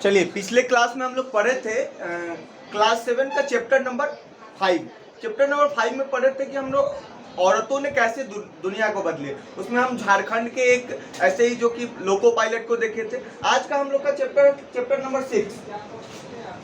चलिए, पिछले क्लास में हम लोग पढ़े थे क्लास 7 का चैप्टर नंबर 5। चैप्टर नंबर 5 में पढ़े थे कि हम लोग औरतों ने कैसे दुनिया को बदले। उसमें हम झारखंड के एक ऐसे ही जो कि लोको पायलट को देखे थे। आज का हम लोग का चैप्टर नंबर 6।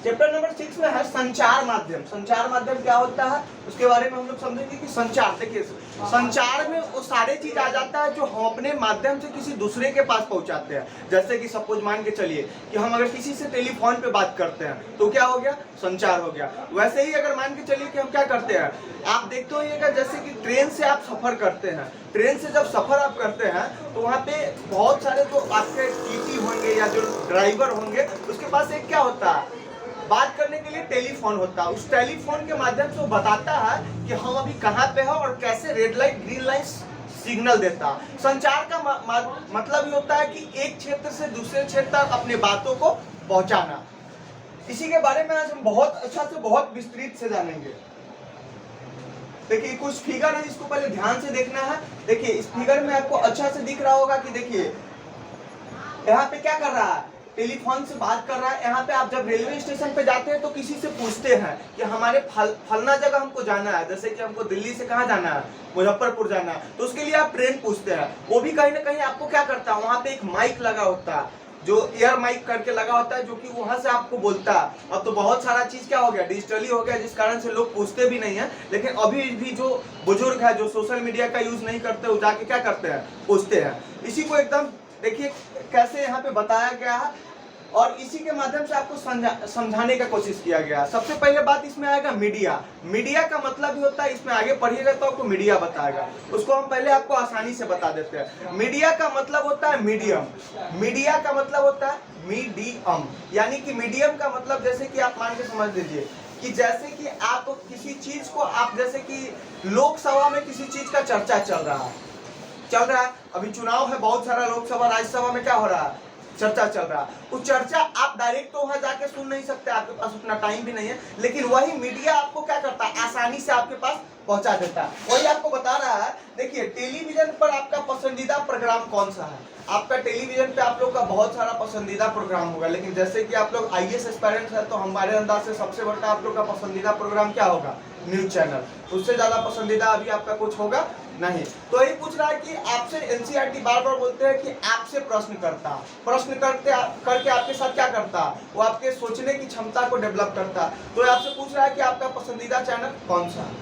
चैप्टर नंबर 6 में है संचार माध्यम। संचार माध्यम क्या होता है उसके बारे में हम लोग समझेंगे कि संचार, देखिए संचार में वो सारे चीज आ जाता है जो हम अपने माध्यम से किसी दूसरे के पास पहुंचाते हैं। जैसे कि सपोज मान के चलिए कि हम अगर किसी से टेलीफोन पे बात करते हैं तो क्या हो गया, संचार हो गया। वैसे ही अगर मान के चलिए कि हम क्या करते हैं, आप देखते होइएगा जैसे कि ट्रेन से आप सफर करते हैं। ट्रेन से जब सफर आप करते हैं तो वहाँ पे बहुत सारे जो आपके टीटी होंगे या जो ड्राइवर होंगे उसके पास एक क्या होता है, बात करने के लिए टेलीफोन होता है। उस टेलीफोन के माध्यम से वो बताता है कि हम अभी कहाँ पे हैं और कैसे red light green light signal देता है। संचार का मतलब ये होता है कि एक क्षेत्र से दूसरे क्षेत्र तक अपने बातों को पहुंचाना। इसी के बारे में आज हम बहुत अच्छा से बहुत विस्तृत से जानेंगे। देखिए कुछ फिगर है, इसको पहले ध्यान से देखना है। देखिए इस फिगर में आपको अच्छा से दिख रहा होगा कि देखिए यहाँ पे क्या कर रहा है, टेलीफोन से बात कर रहा है। यहाँ पे आप जब रेलवे स्टेशन पे जाते हैं तो किसी से पूछते हैं कि हमारे फलना जगह हमको जाना है, जैसे कि हमको दिल्ली से कहाँ जाना है, मुजफ्फरपुर जाना है, तो उसके लिए आप ट्रेन पूछते हैं। वो भी कहीं ना कहीं आपको क्या करता है, वहाँ पे एक माइक लगा होता है जो एयर माइक करके लगा होता है जो कि वहां से आपको बोलता है। अब तो बहुत सारा चीज क्या हो गया, डिजिटली हो गया, जिस कारण से लोग पूछते भी नहीं है। लेकिन अभी भी जो बुजुर्ग है जो सोशल मीडिया का यूज नहीं करते वो जाके क्या करते हैं, पूछते हैं। इसी को एकदम देखिए कैसे यहाँ पे बताया गया है और इसी के माध्यम से आपको समझाने का कोशिश किया गया। सबसे पहले बात इसमें आएगा मीडिया। मीडिया का मतलब ही होता है, इसमें आगे पढ़िएगा तो आपको मीडिया बताएगा, उसको हम पहले आपको आसानी से बता देते हैं। मीडिया का मतलब होता है मीडियम। मीडिया का मतलब होता है मीडियम, यानी कि मीडियम का मतलब जैसे कि आप मान के समझ लीजिए कि जैसे कि आप किसी चीज को आप जैसे कि लोकसभा में किसी चीज का चर्चा चल रहा है, अभी चुनाव है, बहुत सारा लोकसभा राज्यसभा में क्या हो रहा है, चर्चा चल रहा है। वो चर्चा आप डायरेक्ट तो वहां जाके सुन नहीं सकते, आपके पास उतना टाइम भी नहीं है। लेकिन वही मीडिया आपको क्या करता है, आसानी से आपके पास पहुंचा देता है। वही आपको बता रहा है। देखिए टेलीविजन पर आपका पसंदीदा प्रोग्राम कौन सा है, आपका टेलीविजन पे आप लोग का बहुत सारा पसंदीदा प्रोग्राम होगा। लेकिन जैसे कि आप लोग आईएएस एस्पायरेंट है तो हमारे अंदाज से सबसे बड़ा आप लोग का पसंदीदा प्रोग्राम क्या होगा, न्यूज चैनल। उससे ज्यादा पसंदीदा अभी आपका कुछ होगा नहीं। तो यही पूछ रहा है कि आपसे एनसीईआरटी बार बार बोलते हैं कि आपसे प्रश्न करके आपके साथ क्या करता, वो आपके सोचने की क्षमता को डेवलप करता। तो आपसे पूछ रहा है कि आपका पसंदीदा चैनल कौन सा है।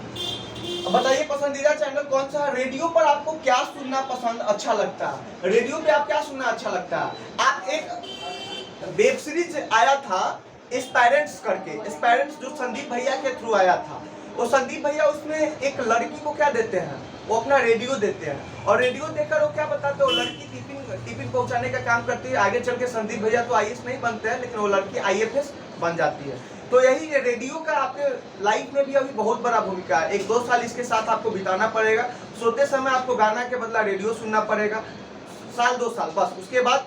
अब बताइए पसंदीदा चैनल कौन सा है। रेडियो पर आपको क्या सुनना पसंद अच्छा लगता है, रेडियो पे आप क्या सुनना अच्छा लगता है। आप एक वेब सीरीज आया था एस्पायरेंट्स करके, एस्पायरेंट्स जो संदीप भैया के थ्रू आया था। वो संदीप भैया उसमें एक लड़की को क्या देते हैं, वो अपना रेडियो देते हैं और रेडियो देकर वो क्या बताते हैं, वो लड़की टिफिन पहुंचाने का काम करती है। आगे चल के संदीप भैया तो आईएएस नहीं बनते हैं लेकिन वो लड़की आईएफएस बन जाती है। तो यही रेडियो का आपके लाइफ में भी अभी बहुत बड़ा भूमिका है। 1-2 साल इसके साथ आपको बिताना पड़ेगा। सोते समय आपको गाना के बदला रेडियो सुनना पड़ेगा, 1-2 साल बस। उसके बाद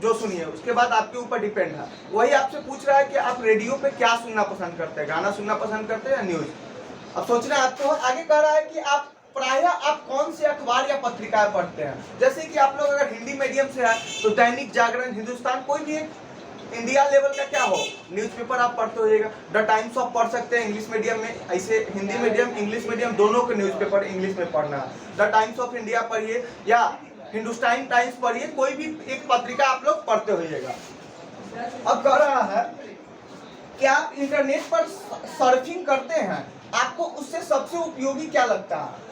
जो सुनिए उसके बाद आपके ऊपर डिपेंड है। वही आपसे पूछ रहा है कि आप रेडियो पे क्या सुनना पसंद करते हैं, गाना सुनना पसंद करते हैं या न्यूज। अब सोचना आपको आगे कह रहा है कि आप प्रायः आप कौन से अखबार या पत्रिकाएं पढ़ते हैं। जैसे कि आप लोग अगर हिंदी मीडियम से है तो दैनिक जागरण, हिंदुस्तान, कोई भी एक इंडिया लेवल का क्या हो न्यूज़पेपर आप पढ़ते होइएगा। द टाइम्स ऑफ पढ़ सकते हैं इंग्लिश मीडियम में, ऐसे हिंदी मीडियम इंग्लिश मीडियम दोनों के न्यूज़पेपर इंग्लिश में पढ़ना है। द टाइम्स ऑफ इंडिया पढ़िए या हिंदुस्तान टाइम्स पढ़िए, कोई भी एक पत्रिका आप लोग पढ़ते होइएगा। अब कह रहा है कि आप इंटरनेट पर सर्फिंग करते हैं, आपको उससे सबसे उपयोगी क्या लगता है।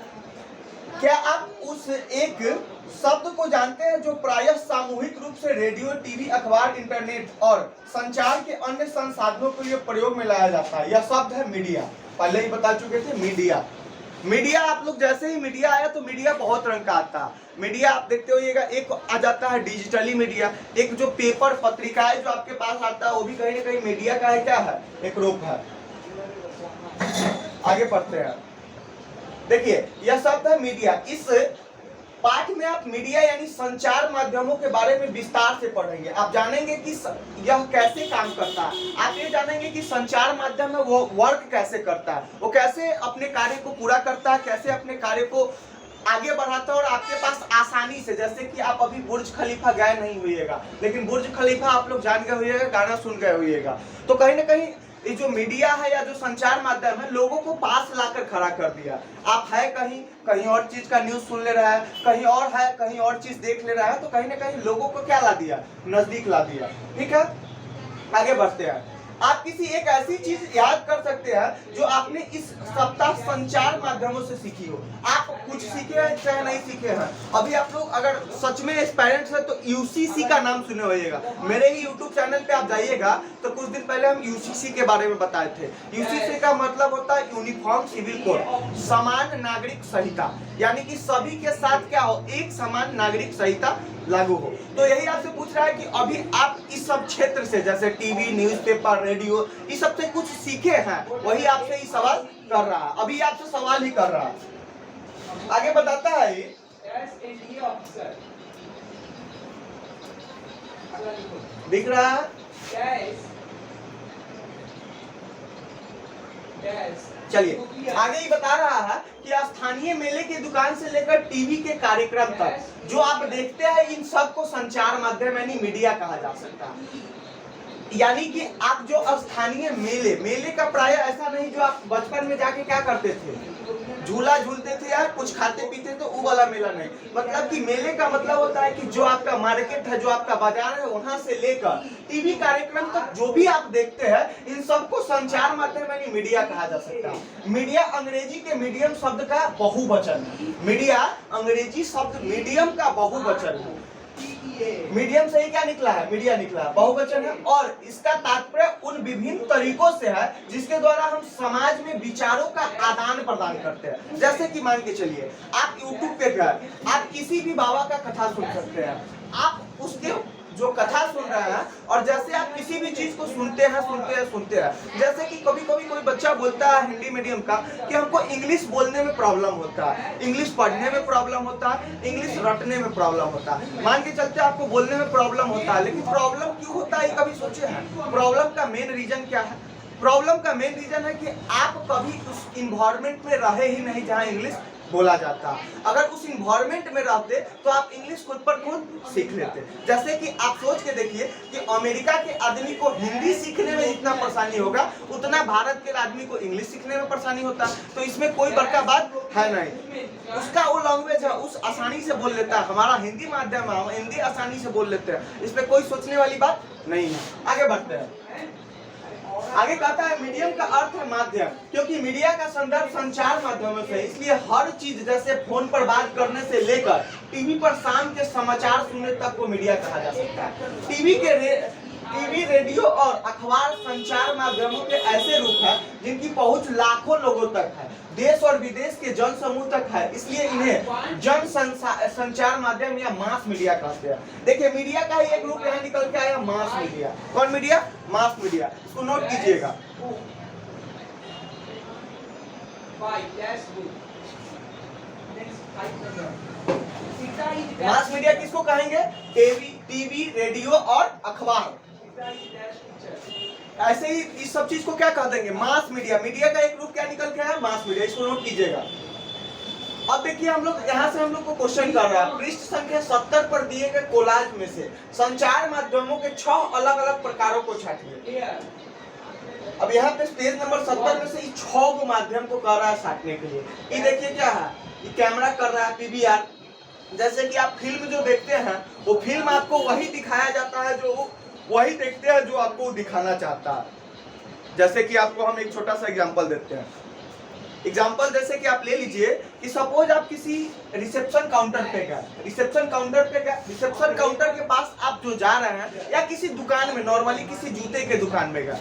क्या आप उस एक शब्द को जानते हैं जो प्रायः सामूहिक रूप से रेडियो, टीवी, अखबार, इंटरनेट और संचार के अन्य संसाधनों के लिए प्रयोग में लाया जाता है। यह शब्द है मीडिया। पहले ही बता चुके थे मीडिया। मीडिया आप लोग जैसे ही मीडिया आया तो मीडिया बहुत रंग का आता है। मीडिया आप देखते होइएगा, एक आ जाता है डिजिटली मीडिया, एक जो पेपर पत्रिकाएं जो आपके पास आता है वो भी कहीं ना कहीं मीडिया का है, क्या है, एक रूप है। आगे पढ़ते हैं। देखिए यह शब्द है मीडिया। इस पाठ में आप मीडिया यानी संचार माध्यमों के बारे में विस्तार से पढ़ेंगे। आप जानेंगे कि यह कैसे काम करता है, आप ये जानेंगे कि संचार माध्यम में वो वर्क कैसे करता है, वो कैसे अपने कार्य को पूरा करता है, कैसे अपने कार्य को आगे बढ़ाता है और आपके पास आसानी से, जैसे कि आप अभी बुर्ज खलीफा गए नहीं हुईएगा, लेकिन बुर्ज खलीफा आप लोग जान गए हुईएगा, गाना सुन गए हुईएगा। तो कहीं ना कहीं ये जो मीडिया है या जो संचार माध्यम है, लोगों को पास लाकर खड़ा कर दिया। आप है कहीं, कहीं और चीज का न्यूज सुन ले रहा है, कहीं और है, कहीं और चीज देख ले रहा है, तो कहीं ना कहीं लोगों को क्या ला दिया, नजदीक ला दिया। ठीक है, आगे बढ़ते हैं। आप किसी एक ऐसी चीज याद कर सकते हैं जो आपने इस सप्ताह संचार माध्यमों से सीखी हो। आप कुछ सीखे हैं चाहे नहीं सीखे हैं। अभी आप लोग अगर सच में एस्पायरेंट्स है तो यूसीसी का नाम सुने होइएगा। मेरे ही यूट्यूब चैनल पे आप जाइएगा तो कुछ दिन पहले हम यूसीसी के बारे में बताए थे। यूसीसी का मतलब होता है यूनिफॉर्म सिविल कोड, समान नागरिक संहिता, यानी कि सभी के साथ क्या हो, एक समान नागरिक संहिता लागू हो। तो यही आपसे पूछ रहा है कि अभी आप इस सब क्षेत्र से, जैसे टीवी, न्यूज़पेपर, रेडियो, इस सब से कुछ सीखे हैं, वही आपसे ये सवाल कर रहा है। अभी आपसे सवाल ही कर रहा है। आगे बताता है दिख रहा है। चलिए आगे ही बता रहा है कि स्थानीय मेले की दुकान से लेकर टीवी के कार्यक्रम तक जो आप देखते हैं, इन सब को संचार माध्यम यानी मीडिया कहा जा सकता है। यानी कि आप जो स्थानीय मेले का प्राय ऐसा नहीं जो आप बचपन में जाके क्या करते थे, झूला झूलते थे या कुछ खाते पीते तो वो वाला मेला नहीं। मतलब कि मेले का मतलब होता है कि जो आपका मार्केट है, जो आपका बाजार है, वहां से लेकर टीवी कार्यक्रम तक जो भी आप देखते हैं, इन सबको संचार माध्यम यानी मीडिया कहा जा सकता है। मीडिया अंग्रेजी के मीडियम शब्द का बहुवचन है। मीडिया अंग्रेजी शब्द मीडियम का बहुवचन है। मीडियम से ही क्या निकला है, मीडिया निकला है, बहुवचन है। और इसका तात्पर्य उन विभिन्न तरीकों से है जिसके द्वारा हम समाज में विचारों का आदान प्रदान करते हैं। जैसे कि मान के चलिए आप YouTube पे गए, आप किसी भी बाबा का कथा सुन सकते हैं। आप उसके जो कथा सुन रहे हैं, और जैसे आप किसी भी चीज को सुनते हैं, जैसे कि कभी कभी कोई बच्चा बोलता है हिंदी मीडियम का कि हमको इंग्लिश बोलने में प्रॉब्लम होता है, इंग्लिश पढ़ने में प्रॉब्लम होता है, इंग्लिश रटने में प्रॉब्लम होता है। मान के चलते आपको बोलने में प्रॉब्लम होता है, लेकिन प्रॉब्लम क्यों होता है कभी सोचे हैं? प्रॉब्लम का मेन रीजन क्या है? प्रॉब्लम का मेन रीजन है कि आप कभी उस इन्वायरमेंट में रहे ही नहीं जहाँ इंग्लिश बोला जाता। अगर उस इन्वायरमेंट में रहते तो आप इंग्लिश खुद पर खुद सीख लेते। जैसे कि आप सोच के देखिए कि अमेरिका के आदमी को हिंदी सीखने में जितना परेशानी होगा, उतना भारत के आदमी को इंग्लिश सीखने में परेशानी होता। तो इसमें कोई बड़का बात है नहीं। उसका वो लैंग्वेज है, उस आसानी से बोल लेता है। हमारा हिंदी माध्यम है, हम हिंदी आसानी से बोल लेते हैं। इसमें कोई सोचने वाली बात नहीं है। आगे बढ़ते हैं। आगे कहता है मीडियम का अर्थ है माध्यम, क्योंकि मीडिया का संदर्भ संचार माध्यमों से, इसलिए हर चीज जैसे फोन पर बात करने से लेकर टीवी पर शाम के समाचार सुनने तक को मीडिया कहा जा सकता है। टीवी, रेडियो और अखबार संचार माध्यमों के ऐसे रूप हैं जिनकी पहुंच लाखों लोगों तक है, देश और विदेश के जन समूह तक है। इसलिए इन्हें जन संचार माध्यम या मास मीडिया कहते हैं। देखिए मीडिया का ही एक रूप यहाँ निकल के आया, मास मीडिया। कौन मीडिया? Mass media. इसको नोट कीजिएगा। मास मीडिया किसको कहेंगे? टीवी, रेडियो और अखबार। ऐसे ही इस सब चीज को क्या कह देंगे? Mass media. मीडिया का एक रूप क्या निकल के आया? Mass media. इसको नोट कीजिएगा। अब देखिए हम लोग यहाँ से हम लोग को क्वेश्चन कर रहा है, पृष्ठ संख्या 70 पर दिए गए कोलाज में से संचार माध्यमों के 6 अलग अलग प्रकारों को छाटिए। अब यहाँ पे पेज नंबर 70 में से 6 माध्यम को कर रहा है छाटने के लिए। ये देखिए क्या है, ये कैमरा कर रहा है पीवीआर। जैसे कि आप फिल्म जो देखते हैं, वो फिल्म आपको वही दिखाया जाता है जो वही देखते हैं जो आपको दिखाना चाहता है। जैसे कि आपको हम एक छोटा सा एग्जांपल देते हैं। एग्जांपल जैसे कि आप ले लीजिए कि सपोज आप किसी रिसेप्शन काउंटर पे गए, रिसेप्शन काउंटर के पास आप जो जा रहे हैं, या किसी दुकान में नॉर्मली किसी जूते के दुकान में गए,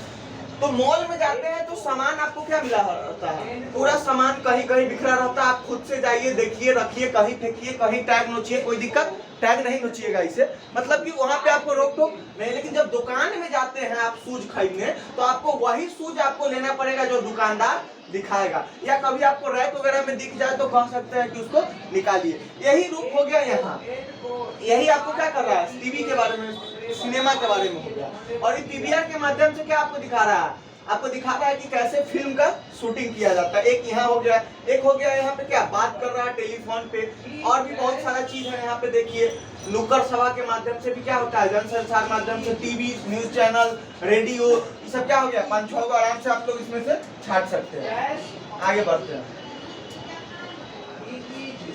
तो मॉल में जाते हैं तो सामान आपको क्या मिला रहता है? पूरा सामान कहीं कहीं बिखरा रहता है। आप खुद से जाइए, देखिए, रखिए, कहीं फेंकिए, कहीं टैग नोचिए, कोई दिक्कत, टैग नहीं नोचिएगा इसे, मतलब कि वहां पे आपको रोक टोक नहीं। लेकिन जब दुकान में जाते हैं आप शूज खरीदने, तो आपको वही शूज आपको लेना पड़ेगा जो दुकानदार दिखाएगा, या कभी आपको रैक वगैरह में दिख जाए तो कह सकते हैं कि उसको निकालिए। यही रूप हो गया यहाँ। यही आपको क्या कर रहा है? टीवी के बारे में, सिनेमा के बारे में हो गया। और ये पीवीआर के माध्यम से क्या आपको दिखा रहा है? आपको दिखा रहा है कि कैसे फिल्म का शूटिंग किया जाता है। एक यहाँ हो गया, एक हो गया यहाँ पे क्या बात कर रहा है टेलीफोन पे, और भी बहुत सारा चीज है यहाँ पे। देखिए नुक्कड़ सभा के माध्यम से भी क्या होता है, जनसंचार माध्यम से टीवी, न्यूज चैनल, रेडियो, ये सब क्या हो गया, 5-6 को आराम से आप लोग इसमें से छाट सकते हैं। आगे बढ़ते हैं।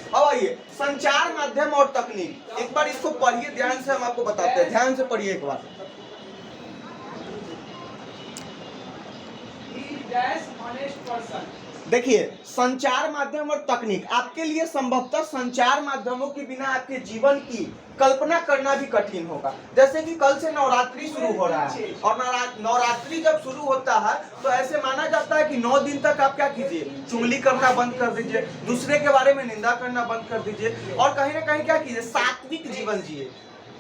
अब आइए संचार माध्यम और तकनीक, एक बार इसको पढ़िए ध्यान से, हम आपको बताते हैं, ध्यान से पढ़िए एक बार। देखिए संचार माध्यम और तकनीक आपके लिए संभवतः संचार माध्यमों के बिना आपके जीवन की कल्पना करना भी कठिन होगा। जैसे कि कल से नवरात्रि शुरू हो रहा है, और नवरात्रि जब शुरू होता है तो ऐसे माना जाता है कि 9 दिन तक आप क्या कीजिए, चुगली करना बंद कर दीजिए, दूसरे के बारे में निंदा करना बंद कर दीजिए, और कहीं ना कहीं क्या कीजिए, सात्विक जीवन जिए।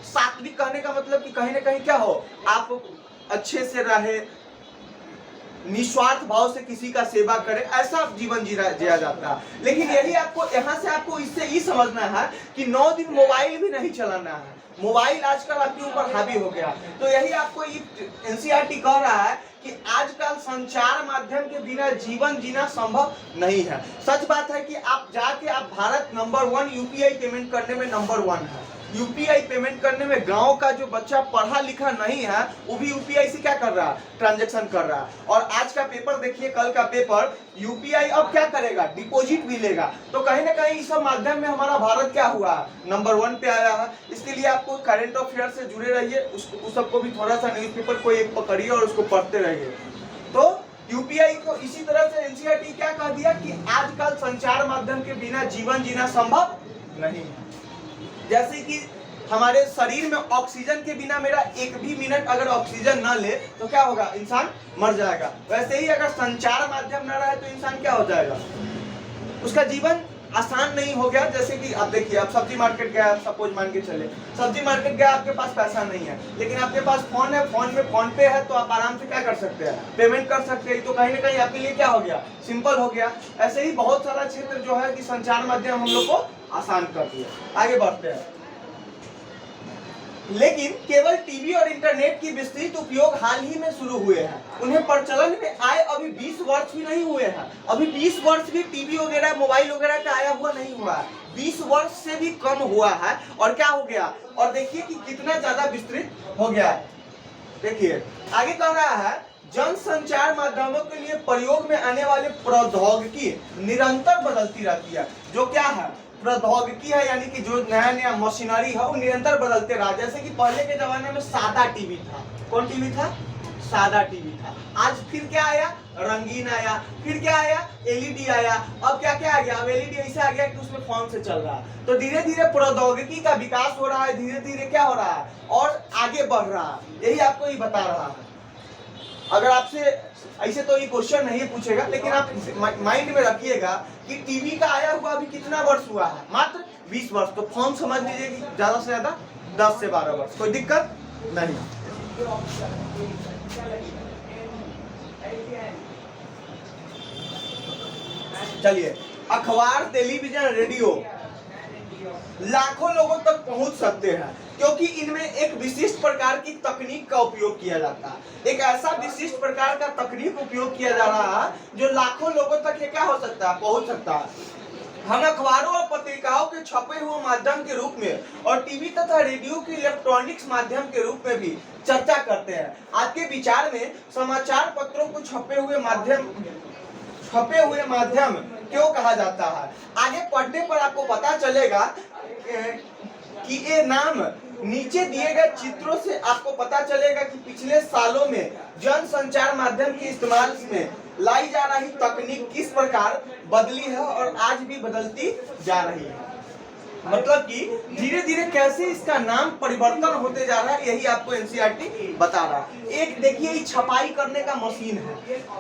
सात्विक कहने का मतलब कि कहीं ना कहीं क्या हो, आप अच्छे से रहे, निस्वार्थ भाव से किसी का सेवा करे, ऐसा जीवन जिया जाता है। लेकिन यही आपको यहाँ से आपको इससे ये समझना है कि 9 दिन मोबाइल भी नहीं चलाना है। मोबाइल आजकल आपके ऊपर हावी हो गया, तो यही आपको एनसीईआरटी कह रहा है कि आजकल संचार माध्यम के बिना जीवन जीना संभव नहीं है। सच बात है कि आप भारत नंबर 1 यूपीआई पेमेंट करने में नंबर 1 है। यूपीआई पेमेंट करने में गांव का जो बच्चा पढ़ा लिखा नहीं है वो भी यूपीआई से क्या कर रहा है, ट्रांजैक्शन कर रहा है। और आज का पेपर देखिए, कल का पेपर, यूपीआई अब क्या करेगा, डिपॉजिट भी लेगा। तो कहीं ना कहीं इस सब माध्यम में हमारा भारत क्या हुआ, नंबर 1 पे आया है। इसके लिए आपको करंट अफेयर से जुड़े रहिए, उस सबको भी थोड़ा सा न्यूज़पेपर को एक पकड़िए और उसको पढ़ते रहिए। तो यूपीआई को इसी तरह से एनसीईआरटी क्या कह दिया कि आजकल संचार माध्यम के बिना जीवन जीना संभव नहीं है। जैसे कि हमारे शरीर में ऑक्सीजन के बिना मेरा एक भी मिनट अगर ऑक्सीजन ना ले तो क्या होगा, इंसान मर जाएगा। वैसे ही अगर संचार माध्यम ना रहे तो इंसान क्या हो जाएगा, उसका जीवन आसान नहीं हो गया। जैसे कि आप देखिए, आप सब्जी मार्केट गए, सपोज मान के चले सब्जी मार्केट गए, आपके पास पैसा नहीं है, लेकिन आपके पास फोन है, फोन में फोन पे है, तो आप आराम से क्या कर सकते हैं, पेमेंट कर सकते हैं। तो कहीं ना कहीं आपके लिए क्या हो गया, सिंपल हो गया। ऐसे ही बहुत सारा क्षेत्र जो है कि संचार माध्यम हम लोग को आसान कर दिया। आगे बढ़ते हैं। लेकिन केवल टीवी और इंटरनेट की विस्तृत उपयोग हाल ही में शुरू हुए हैं। उन्हें प्रचलन में आए अभी 20 वर्ष भी नहीं हुए हैं। अभी 20 वर्ष भी टीवी वगैरह, मोबाइल वगैरह का आया हुआ नहीं हुआ है। 20 वर्ष से भी कम हुआ है। और क्या हो गया, और देखिए कि कितना ज्यादा विस्तृत हो गया है। देखिए आगे कह रहा है, जन संचार माध्यमों के लिए प्रयोग में आने वाले प्रौद्योगिकी निरंतर बदलती रहती है। जो क्या है, प्रौद्योगिकी है, यानी कि जो नया नया मशीनरी है वो निरंतर बदलते रहा। जैसे कि पहले के जमाने में सादा टीवी था। कौन टीवी था, सादा टीवी था। आज फिर क्या आया, रंगीन आया, फिर क्या आया, एलईडी आया। अब क्या क्या आ गया, अब एलईडी ऐसा आ गया कि उसमें फोन से चल रहा है। तो धीरे धीरे प्रौद्योगिकी का विकास हो रहा है, धीरे धीरे क्या हो रहा है, और आगे बढ़ रहा है। यही आपको ये बता रहा है। अगर आपसे ऐसे तो ये क्वेश्चन नहीं पूछेगा, लेकिन आप माइंड में रखिएगा कि टीवी का आया हुआ अभी कितना वर्ष हुआ है, मात्र 20 वर्ष। तो फोन समझ लीजिए कि ज्यादा से ज्यादा 10 से 12 वर्ष, कोई दिक्कत नहीं। चलिए, अखबार, टेलीविजन, रेडियो लाखों लोगों तक पहुंच सकते हैं, क्योंकि इनमें एक विशिष्ट प्रकार की तकनीक का उपयोग किया जाता है। एक ऐसा विशिष्ट प्रकार का तकनीक उपयोग किया जा रहा है जो लाखों लोगों तक क्या हो सकता है, पहुंच सकता है। हम अखबारों और पत्रिकाओं के छपे हुए माध्यम के रूप में और टीवी तथा रेडियो के इलेक्ट्रॉनिक्स माध्यम के रूप में भी चर्चा करते हैं। आपके विचार में समाचार पत्रों को छपे हुए माध्यम क्यों कहा जाता है? आगे पढ़ने पर आपको पता चलेगा कि ये नाम नीचे दिए गए चित्रों से आपको पता चलेगा कि पिछले सालों में जन संचार माध्यम के इस्तेमाल में लाई जा रही तकनीक किस प्रकार बदली है और आज भी बदलती जा रही है। मतलब कि धीरे धीरे कैसे इसका नाम परिवर्तन होते जा रहा है, यही आपको एनसीईआरटी बता रहा है। एक देखिए, ये छपाई करने का मशीन है।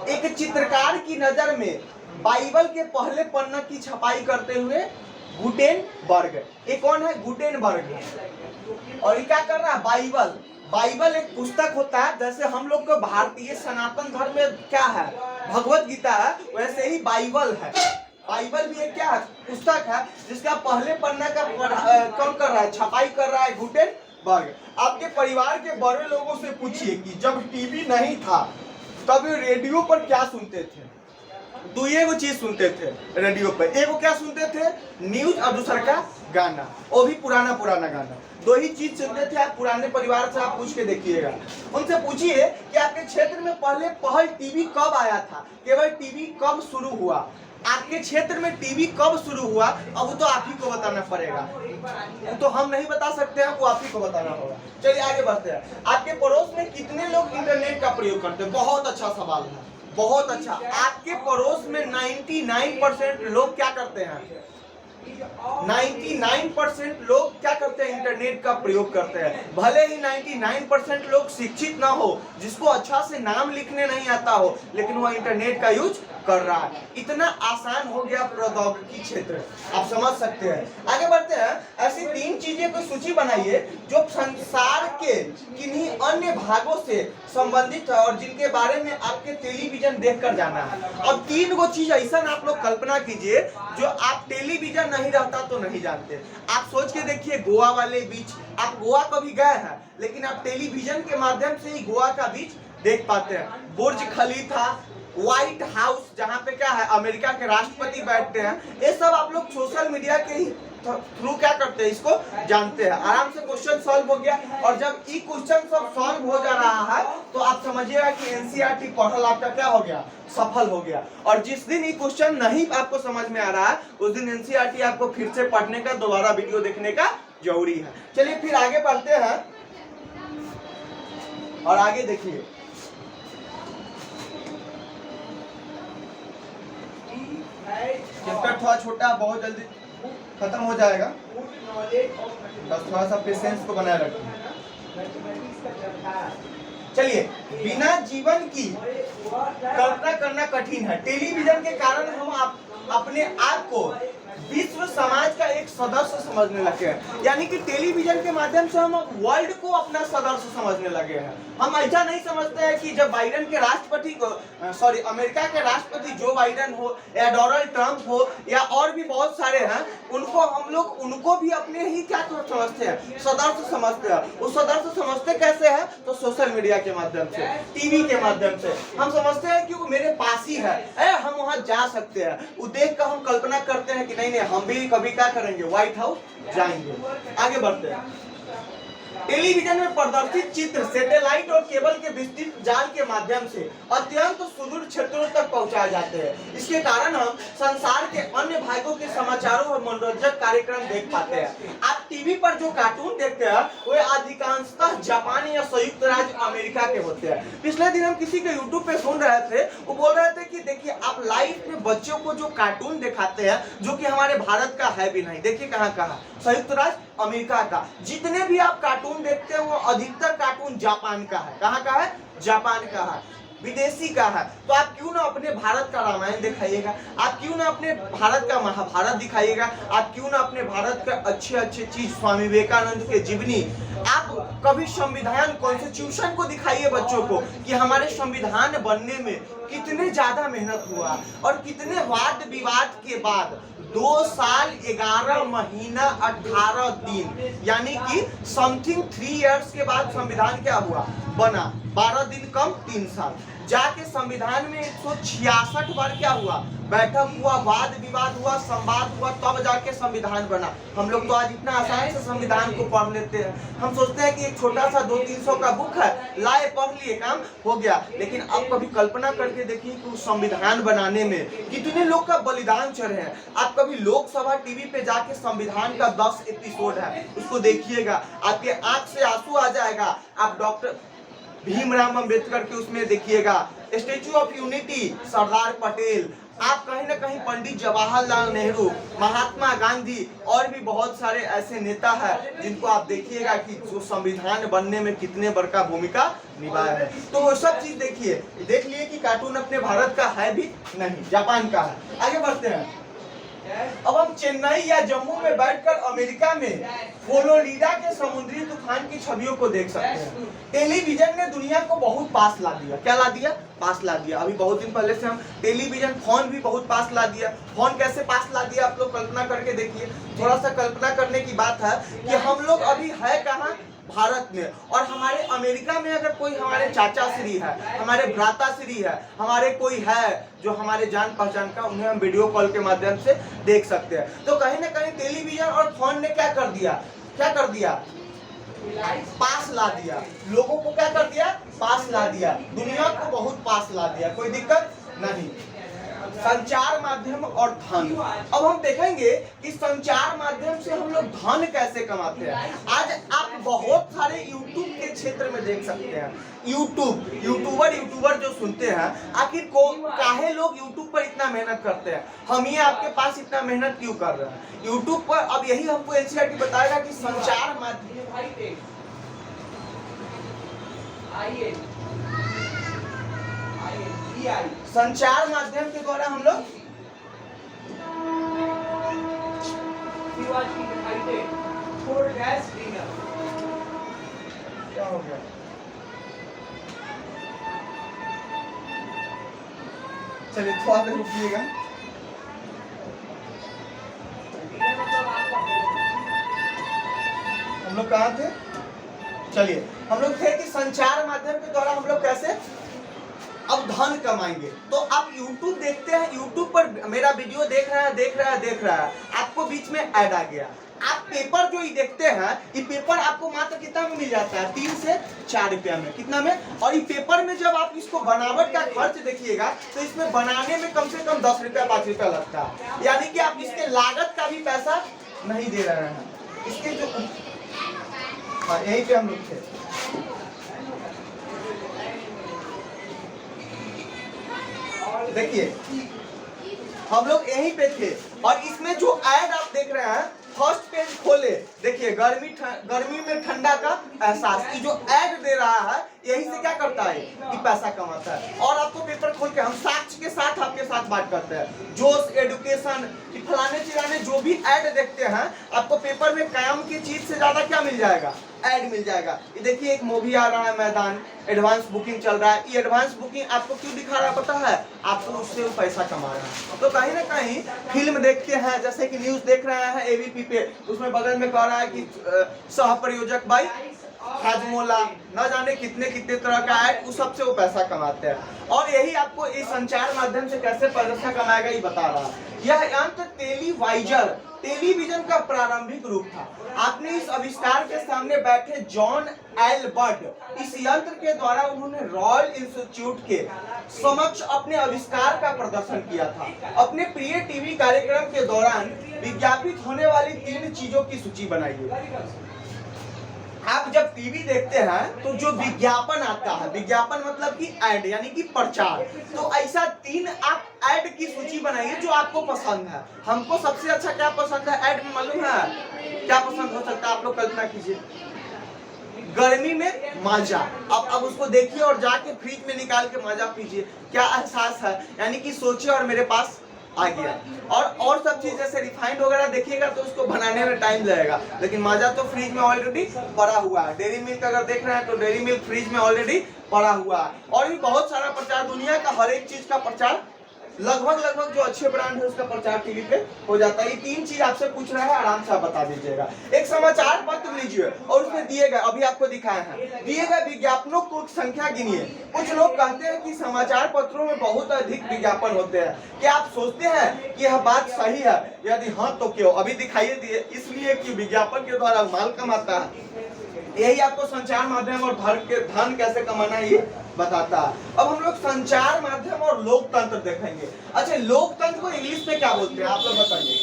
एक चित्रकार की नजर में बाइबल के पहले पन्ना की छपाई करते हुए गुटेनबर्ग। ये कौन है, गुटेनबर्ग। और ये क्या कर रहा है, बाइबल एक पुस्तक होता है। जैसे हम लोग को भारतीय सनातन धर्म में क्या है, भगवत गीता है, वैसे ही बाइबल है। बाइबल भी एक क्या है, पुस्तक है, जिसका पहले पन्ना का कौन कर रहा है, छपाई कर रहा है, गुटेनबर्ग। आपके परिवार के बड़े लोगों से पूछिए कि जब टीवी नहीं था तब रेडियो पर क्या सुनते थे? दो एगो चीज सुनते थे रेडियो पर, एगो क्या सुनते थे? न्यूज और दूसरा का गाना, वो भी पुराना गाना। दो ही चीज सुनते थे। आप पुराने परिवार से आप पूछ के देखिएगा, उनसे पूछिए कि आपके क्षेत्र में पहल टीवी कब आया था, केवल टीवी कब शुरू हुआ, आपके क्षेत्र में टीवी कब शुरू हुआ, अब तो आप ही को बताना पड़ेगा। तो हम नहीं बता सकते हैं, वो आप ही को बताना होगा। चलिए आगे बढ़ते हैं। आपके पड़ोस में कितने लोग इंटरनेट का प्रयोग करते हैं? बहुत अच्छा सवाल है, बहुत अच्छा। आपके पड़ोस में 99% लोग क्या करते हैं? 99% लोग क्या करते हैं? इंटरनेट का प्रयोग करते हैं। भले ही 99% लोग शिक्षित ना हो, जिसको अच्छा से नाम लिखने नहीं आता हो, लेकिन वह इंटरनेट का यूज कर रहा है। इतना आसान हो गया प्रौद्योगिकी क्षेत्र, आप समझ सकते हैं। आगे बढ़ते हैं। ऐसी 3 चीजें को सूची बनाइए जो संसार के किन्हीं अन्य भागों से संबंधित है और जिनके बारे में आपके टेलीविजन देखकर जाना है। अब 3 गो चीज ऐसा आप लोग कल्पना कीजिए जो आप टेलीविजन नहीं रहता तो नहीं जानते। आप सोच के देखिए, गोवा वाले बीच, आप गोवा कभी गए हैं, लेकिन आप टेलीविजन के माध्यम से ही गोवा का बीच देख पाते हैं। बुर्ज खलीफा, व्हाइट हाउस, जहाँ पे क्या है अमेरिका के राष्ट्रपति बैठते हैं, ये सब आप लोग सोशल मीडिया के ही थ्रू क्या करते हैं, इसको जानते हैं। आराम से क्वेश्चन सॉल्व हो गया। और जब ये क्वेश्चन सब सॉल्व हो जा रहा है तो आप समझिएगा कि एनसीईआरटी पढ़ल आपका क्या हो गया? सफल हो गया। और जिस दिन ये क्वेश्चन नहीं आपको समझ में आ रहा है, उस दिन एनसीईआरटी आपको फिर से पढ़ने का, दोबारा वीडियो देखने का जरूरी है। चलिए फिर आगे बढ़ते हैं और आगे देखिए। चैप्टर थोड़ा छोटा, बहुत जल्दी खत्म हो जाएगा, बस थोड़ा सा पेशेंस को बनाए रखें। चलिए, बिना जीवन की कल्पना करना कठिन है। टेलीविजन के कारण हम अपने आप को विश्व समाज का एक सदस्य समझने लगे हैं। यानी कि टेलीविजन के माध्यम से हम वर्ल्ड को अपना सदस्य समझने लगे हैं। हम ऐसा नहीं समझते हैं कि जब बाइडेन के राष्ट्रपति को अमेरिका के राष्ट्रपति जो बाइडेन हो या डोनाल्ड ट्रंप हो या और भी बहुत सारे हैं, उनको भी अपने ही क्या समझते हैं? सदस्य समझते हैं। वो सदस्य समझते कैसे हैं? तो सोशल मीडिया के माध्यम से, टीवी के माध्यम से हम समझते हैं कि वो मेरे पास ही है, हम वहां जा सकते हैं। वो देख कर हम कल्पना करते हैं कि नहीं, हम भी कभी क्या करेंगे? व्हाइट हाउस जाएंगे। आगे बढ़ते हैं। टेलीविजन में प्रदर्शित चित्र सैटेलाइट और केबल के विस्तृत जाल के माध्यम से अत्यंत सुदूर क्षेत्रों तक पहुंचाए जाते हैं। इसके कारण हम संसार के अन्य भागों के समाचारों और मनोरंजक कार्यक्रम देख पाते हैं। आप टीवी पर जो कार्टून देखते हैं वे अधिकांशतः जापान या संयुक्त राज्य अमेरिका के होते हैं। पिछले दिन हम किसी के यूट्यूब पे सुन रहे थे, वो बोल रहे थे कि देखिए, आप लाइफ में बच्चों को जो कार्टून दिखाते हैं जो कि हमारे भारत का है भी नहीं, देखिए कहाँ कहाँ, संयुक्त राज्य अमेरिका का। जितने भी आप कार्टून देखते हैं वो अधिकतर कार्टून जापान का है। कहाँ का है? जापान का है, विदेशी का है। तो आप क्यों ना अपने भारत का रामायण दिखाइएगा, आप क्यों ना अपने भारत का महाभारत दिखाइएगा, आप क्यों ना अपने भारत के अच्छे अच्छे चीज, स्वामी विवेकानंद के जीवनी, आप कभी संविधान कॉन्स्टिट्यूशन को दिखाइए बच्चों को कि हमारे संविधान बनने में कितने ज्यादा मेहनत हुआ और कितने वाद विवाद के बाद 2 साल 11 महीना 18 दिन, यानी कि समथिंग 3 इयर्स के बाद संविधान क्या हुआ? बना। 12 दिन कम 3 साल जाके संविधान में 166 बार क्या हुआ? बैठक हुआ, वाद विवाद हुआ, संवाद हुआ, तब जाके संविधान बना। हम लोग तो आज इतना आसान से संविधान को पढ़ लेते हैं। हम सोचते हैं कि एक छोटा सा 200-300 का बुक है, लाए पढ़ लिए, काम हो गया। लेकिन अब कभी कल्पना करके देखिए कि उस संविधान बनाने में कितने लोग का बलिदान चढ़े हैं। आप कभी लोकसभा टीवी पे जाके संविधान का 10 एपिसोड है, उसको देखिएगा, आपके आंख से आंसू आ जाएगा। आप डॉक्टर भीमराव अम्बेडकर के उसमें देखिएगा, statue of unity Sardar Patel, आप कहीं ना कहीं पंडित जवाहरलाल नेहरू, महात्मा गांधी और भी बहुत सारे ऐसे नेता हैं जिनको आप देखिएगा कि जो संविधान बनने में कितने बड़का भूमिका निभाया है। तो वो सब चीज देखिए, देख लिए कि कार्टून अपने भारत का है भी नहीं, जापान का है। आगे बढ़ते हैं। अब हम चेन्नई या जम्मू में बैठकर अमेरिका में फ्लोरिडा के समुद्री तूफान की छवियों को देख सकते हैं। टेलीविजन ने दुनिया को बहुत पास ला दिया। क्या ला दिया? पास ला दिया। अभी बहुत दिन पहले से हम टेलीविजन, फोन भी बहुत पास ला दिया। फोन कैसे पास ला दिया आप लोग कल्पना करके देखिए। थोड़ा सा कल्पना करने की बात है कि हम लोग अभी है कहाँ? भारत में और हमारे अमेरिका में अगर कोई हमारे चाचा श्री है, हमारे भ्राता श्री है, हमारे कोई है जो हमारे जान पहचान का, उन्हें हम वीडियो कॉल के माध्यम से देख सकते हैं। तो कहीं ना कहीं टेलीविजन और फोन ने क्या कर दिया, पास ला दिया, लोगों को क्या कर दिया, पास ला दिया, दुनिया को बहुत पास ला दिया, कोई दिक्कत नहीं। संचार माध्यम और धन, अब हम देखेंगे कि संचार माध्यम से हम लोग धन कैसे कमाते हैं। आज आप बहुत सारे यूट्यूब के क्षेत्र में देख सकते हैं, यूट्यूबर जो सुनते हैं, आखिर काहे लोग यूट्यूब पर इतना मेहनत करते हैं, हम ये आपके पास इतना मेहनत क्यों कर रहे हैं यूट्यूब पर। अब यही हमको एनसीईआरटी बताएगा कि संचार माध्यम, संचार माध्यम के द्वारा हम लोग क्या हो गया, चलिए थोड़ा देर रुकिएगा। हम लोग कहाँ थे, चलिए हम लोग थे कि संचार माध्यम के द्वारा हम लोग कैसे अब धन कमाएंगे। तो आप YouTube देखते हैं, YouTube पर मेरा वीडियो देख रहा है, आपको बीच में ऐड आ गया। आप पेपर जो ये देखते हैं, ये पेपर आपको मात्र कितना में मिल जाता है, 3 से 4 रुपया में, कितना में। और ये पेपर में जब आप इसको बनावट का खर्च देखिएगा तो इसमें बनाने में कम से कम 10 रुपया 5 रुपया लगता है, यानी कि आप इसके लागत का भी पैसा नहीं दे रहे हैं। इसके जो, हाँ यहीं पे हम लोग थे, देखिए हम लोग यहीं पे थे। और इसमें जो ऐड आप देख रहे हैं, फर्स्ट पेज खोले, देखिए गर्मी में ठंडा का एहसास, ये जो ऐड दे रहा है यही से क्या करता है, ये पैसा कमाता है। और आपको पेपर खोल के हम साक्ष्य के साथ आपके साथ बात करते हैं, जोश एडुकेशन, फलाने चिराने जो भी ऐड देखते हैं, आपको पेपर में काम की चीज से ज्यादा क्या मिल जाएगा, ऐड मिल जाएगा। ये देखिए एक मूवी आ रहा है मैदान, एडवांस बुकिंग चल रहा है। ये एडवांस बुकिंग आपको क्यों दिखा रहा है पता है, आपको उससे वो पैसा कमा रहा है। तो कहीं ना कहीं फिल्म देखते हैं, जैसे कि न्यूज देख रहे हैं एबीपी पे, उसमें बगल में कह रहा है कि सह प्रयोजक भाई हाजमोला, न जाने कितने कितने तरह का ऐड, उस सबसे वो पैसा कमाते हैं। और यही आपको इस संचार माध्यम से कैसे पैसा कमाएगा ये बता रहा है। यह यंत्र टेलीविजन का प्रारंभिक रूप था। आपने इस आविष्कार के सामने बैठे जॉन एल बर्ड, इस यंत्र के द्वारा उन्होंने रॉयल इंस्टीट्यूट के समक्ष अपने आविष्कार का प्रदर्शन किया था। अपने प्रिय टीवी कार्यक्रम के दौरान विज्ञापित होने वाली 3 चीजों की सूची बनाइए। आप जब टीवी देखते हैं तो जो विज्ञापन आता है, विज्ञापन मतलब कि ऐड यानी कि प्रचार, तो ऐसा 3 आप ऐड की सूची बनाइए जो आपको पसंद है। हमको सबसे अच्छा क्या पसंद है ऐड में मालूम है, क्या पसंद हो सकता है, आप लोग कल्पना कीजिए, गर्मी में माजा। अब उसको देखिए और जाके फ्रिज में निकाल के माजा पीजिए, क्या एहसास है, यानी कि सोचिए और मेरे पास आ गया। और सब चीज जैसे रिफाइंड वगैरह देखिएगा तो उसको बनाने में टाइम लगेगा, लेकिन माजा तो फ्रिज में ऑलरेडी पड़ा हुआ है। डेयरी मिल्क अगर देख रहे हैं तो डेयरी मिल्क फ्रिज में ऑलरेडी पड़ा हुआ है। और भी बहुत सारा प्रचार, दुनिया का हर एक चीज का प्रचार, लगभग जो अच्छे ब्रांड है उसका प्रचार टीवी पे हो जाता है। ये 3 चीज आपसे पूछ रहा है, आराम से आप बता दीजिएगा। एक समाचार पत्र लीजिए और उसमें दिए गए, अभी आपको दिखाए हैं, दिए गए विज्ञापनों को संख्या गिनिए। कुछ लोग कहते हैं कि समाचार पत्रों में बहुत अधिक विज्ञापन होते हैं। क्या आप सोचते हैं कि यह बात सही है? यदि हाँ तो क्यों? अभी दिखाइए दिए, इसलिए कि विज्ञापन के द्वारा माल कमाता है। यही आपको संचार माध्यम और धन कैसे कमाना है ये बताता है। अब हम लोग संचार माध्यम और लोकतंत्र देखेंगे। अच्छा, लोकतंत्र को इंग्लिश में क्या बोलते हैं आप लोग बताइए,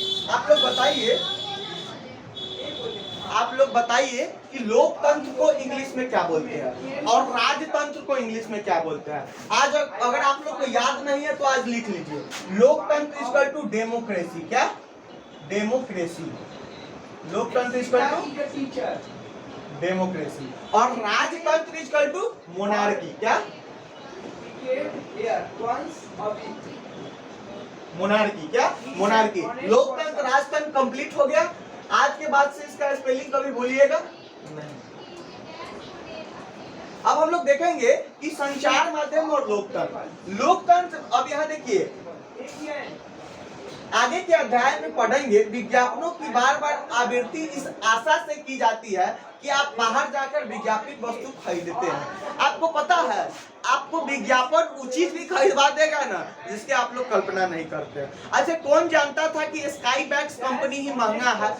आप लोग बताइए कि लोकतंत्र को इंग्लिश में क्या बोलते हैं और राजतंत्र को इंग्लिश में क्या बोलते हैं। आज अगर आप लोग को याद नहीं है तो आज लिख लीजिए, लोकतंत्र इक्वल टू डेमोक्रेसी। क्या? डेमोक्रेसी। लोकतंत्र इक्वल टू डेमोक्रेसी और राजतंत्र इक्वल टू मोनार्की। क्या? मोनार्की। क्या? मोनार्की। लोकतंत्र राजतंत्र कंप्लीट हो गया। आज के बाद से इसका स्पेलिंग कभी भूलिएगा नहीं। अब हम लोग देखेंगे कि संचार माध्यम और लोकतंत्र। लोकतंत्र, अब यहाँ देखिए, आगे के अध्याय में पढ़ेंगे विज्ञापनों की बार बार आवृत्ति इस आशा से की जाती है कि आप बाहर जाकर विज्ञापित वस्तु खरीदते हैं। आपको पता है आपको विज्ञापन उचित भी खरीदवा देगा ना, जिसके आप लोग कल्पना नहीं करते। अच्छा, कौन जानता था कि स्काई बैग्स कंपनी ही महंगा है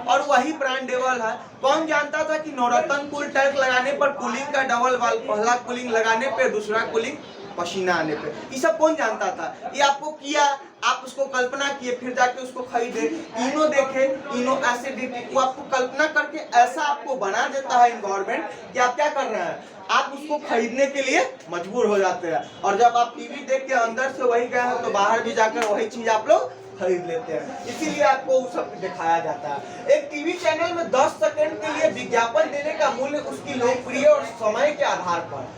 और वही ब्रांडेबल है? कौन जानता था कि नवरत्न कूल टैंक लगाने पर कूलिंग का डबल वाल, पहला कूलिंग लगाने पे दूसरा कूलिंग पसीना आने पे? ये सब कौन जानता था? ये आपको किया, आप उसको कल्पना किए, फिर जाके उसको खरीदे। इनो देखे, इनो एसिडिटी को आपको कल्पना करके ऐसा आपको बना देता है इन्वायरमेंट कि आप क्या कर रहे हैं, आप उसको खरीदने के लिए मजबूर हो जाते हैं। और जब आप टीवी देख के अंदर से वही गए हो तो बाहर भी जाकर वही चीज आप लोग खरीद लेते हैं। इसीलिए आपको वो सब दिखाया जाता है। एक टीवी चैनल में 10 सेकंड के लिए विज्ञापन देने का मूल्य उसकी लोकप्रिय और समय के आधार पर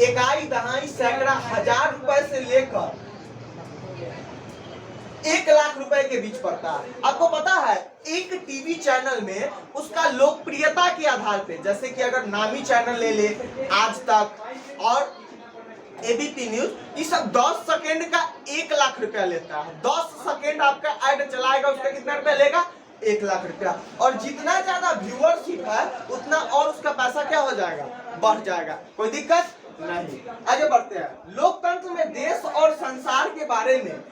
इकाई, दहाई, सैकड़ा, हजार रुपए से लेकर 1 लाख रुपए के बीच पड़ता है। आपको पता है एक टीवी चैनल में उसका लोकप्रियता के आधार पे, जैसे कि अगर नामी चैनल ले ले, आज तक और एबीपी न्यूज, ये सब 10 सेकंड का 1 लाख रुपया लेता है। 10 सेकंड आपका ऐड चलाएगा, उसका कितना रुपया लेगा? 1 लाख रुपया। और जितना ज्यादा व्यूअरशिप है उतना और उसका पैसा क्या हो जाएगा? बढ़ जाएगा। कोई दिक्कत नहीं। आगे बढ़ते हैं। लोकतंत्र में देश और संसार के बारे में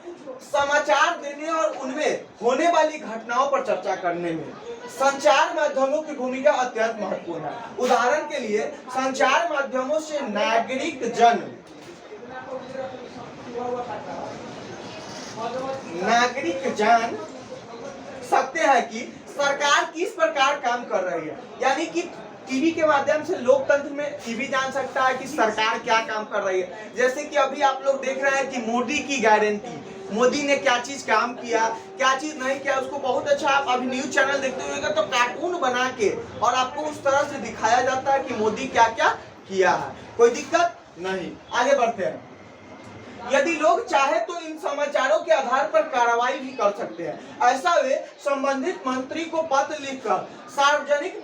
समाचार देने और उनमें होने वाली घटनाओं पर चर्चा करने में संचार माध्यमों की भूमिका अत्यंत महत्वपूर्ण है। उदाहरण के लिए संचार माध्यमों से नागरिक जान सकते हैं कि सरकार किस प्रकार काम कर रही है। यानी कि टीवी के माध्यम से लोकतंत्र में टीवी जान सकता है कि सरकार क्या काम कर रही है। जैसे कि अभी आप लोग देख रहे हैं कि मोदी की गारंटी, मोदी ने क्या चीज काम किया, क्या चीज नहीं किया, उसको बहुत अच्छा आप अभी न्यूज चैनल देखते होंगे तो कार्टून बना के और आपको उस तरह से दिखाया जाता है कि मोदी क्या क्या किया है। कोई दिक्कत नहीं। आगे बढ़ते हैं। यदि लोग चाहे तो इन समाचारों के आधार पर कार्रवाई भी कर सकते हैं। ऐसा वे संबंधित मंत्री को पत्र लिखकर सार्वजनिक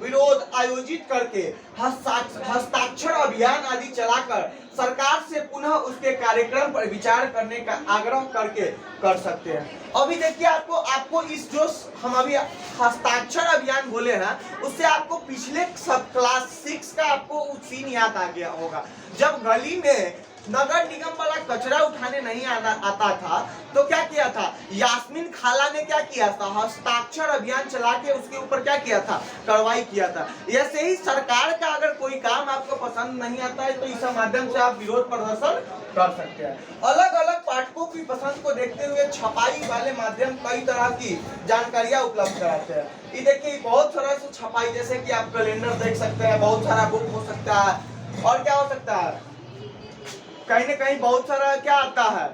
विरोध आयोजित करके हस्ताक्षर अभियान आदि चलाकर सरकार से पुनः उसके कार्यक्रम पर विचार करने का आग्रह करके कर सकते हैं। अभी देखिए आपको इस जो हम अभी हस्ताक्षर अभियान बोले हैं उससे आपको पिछले सब क्लास 6 का आपको सीन याद आ गया होगा। जब गली में नगर निगम वाला कचरा उठाने नहीं आता था तो क्या किया था, यास्मीन खाला ने क्या किया था, हस्ताक्षर अभियान चला के उसके ऊपर क्या किया था, कार्रवाई किया था। ऐसे ही सरकार का अगर कोई काम आपको पसंद नहीं आता है तो इस माध्यम से आप विरोध प्रदर्शन कर सकते हैं। अलग अलग पाठकों की पसंद को देखते हुए छपाई वाले माध्यम कई तरह की जानकारियां उपलब्ध कराते हैं। ये देखिए बहुत सारा से छपाई, जैसे कि आप कैलेंडर देख सकते हैं, बहुत सारा बुक हो सकता है और क्या हो सकता है, कहीं ना कहीं बहुत सारा क्या आता है।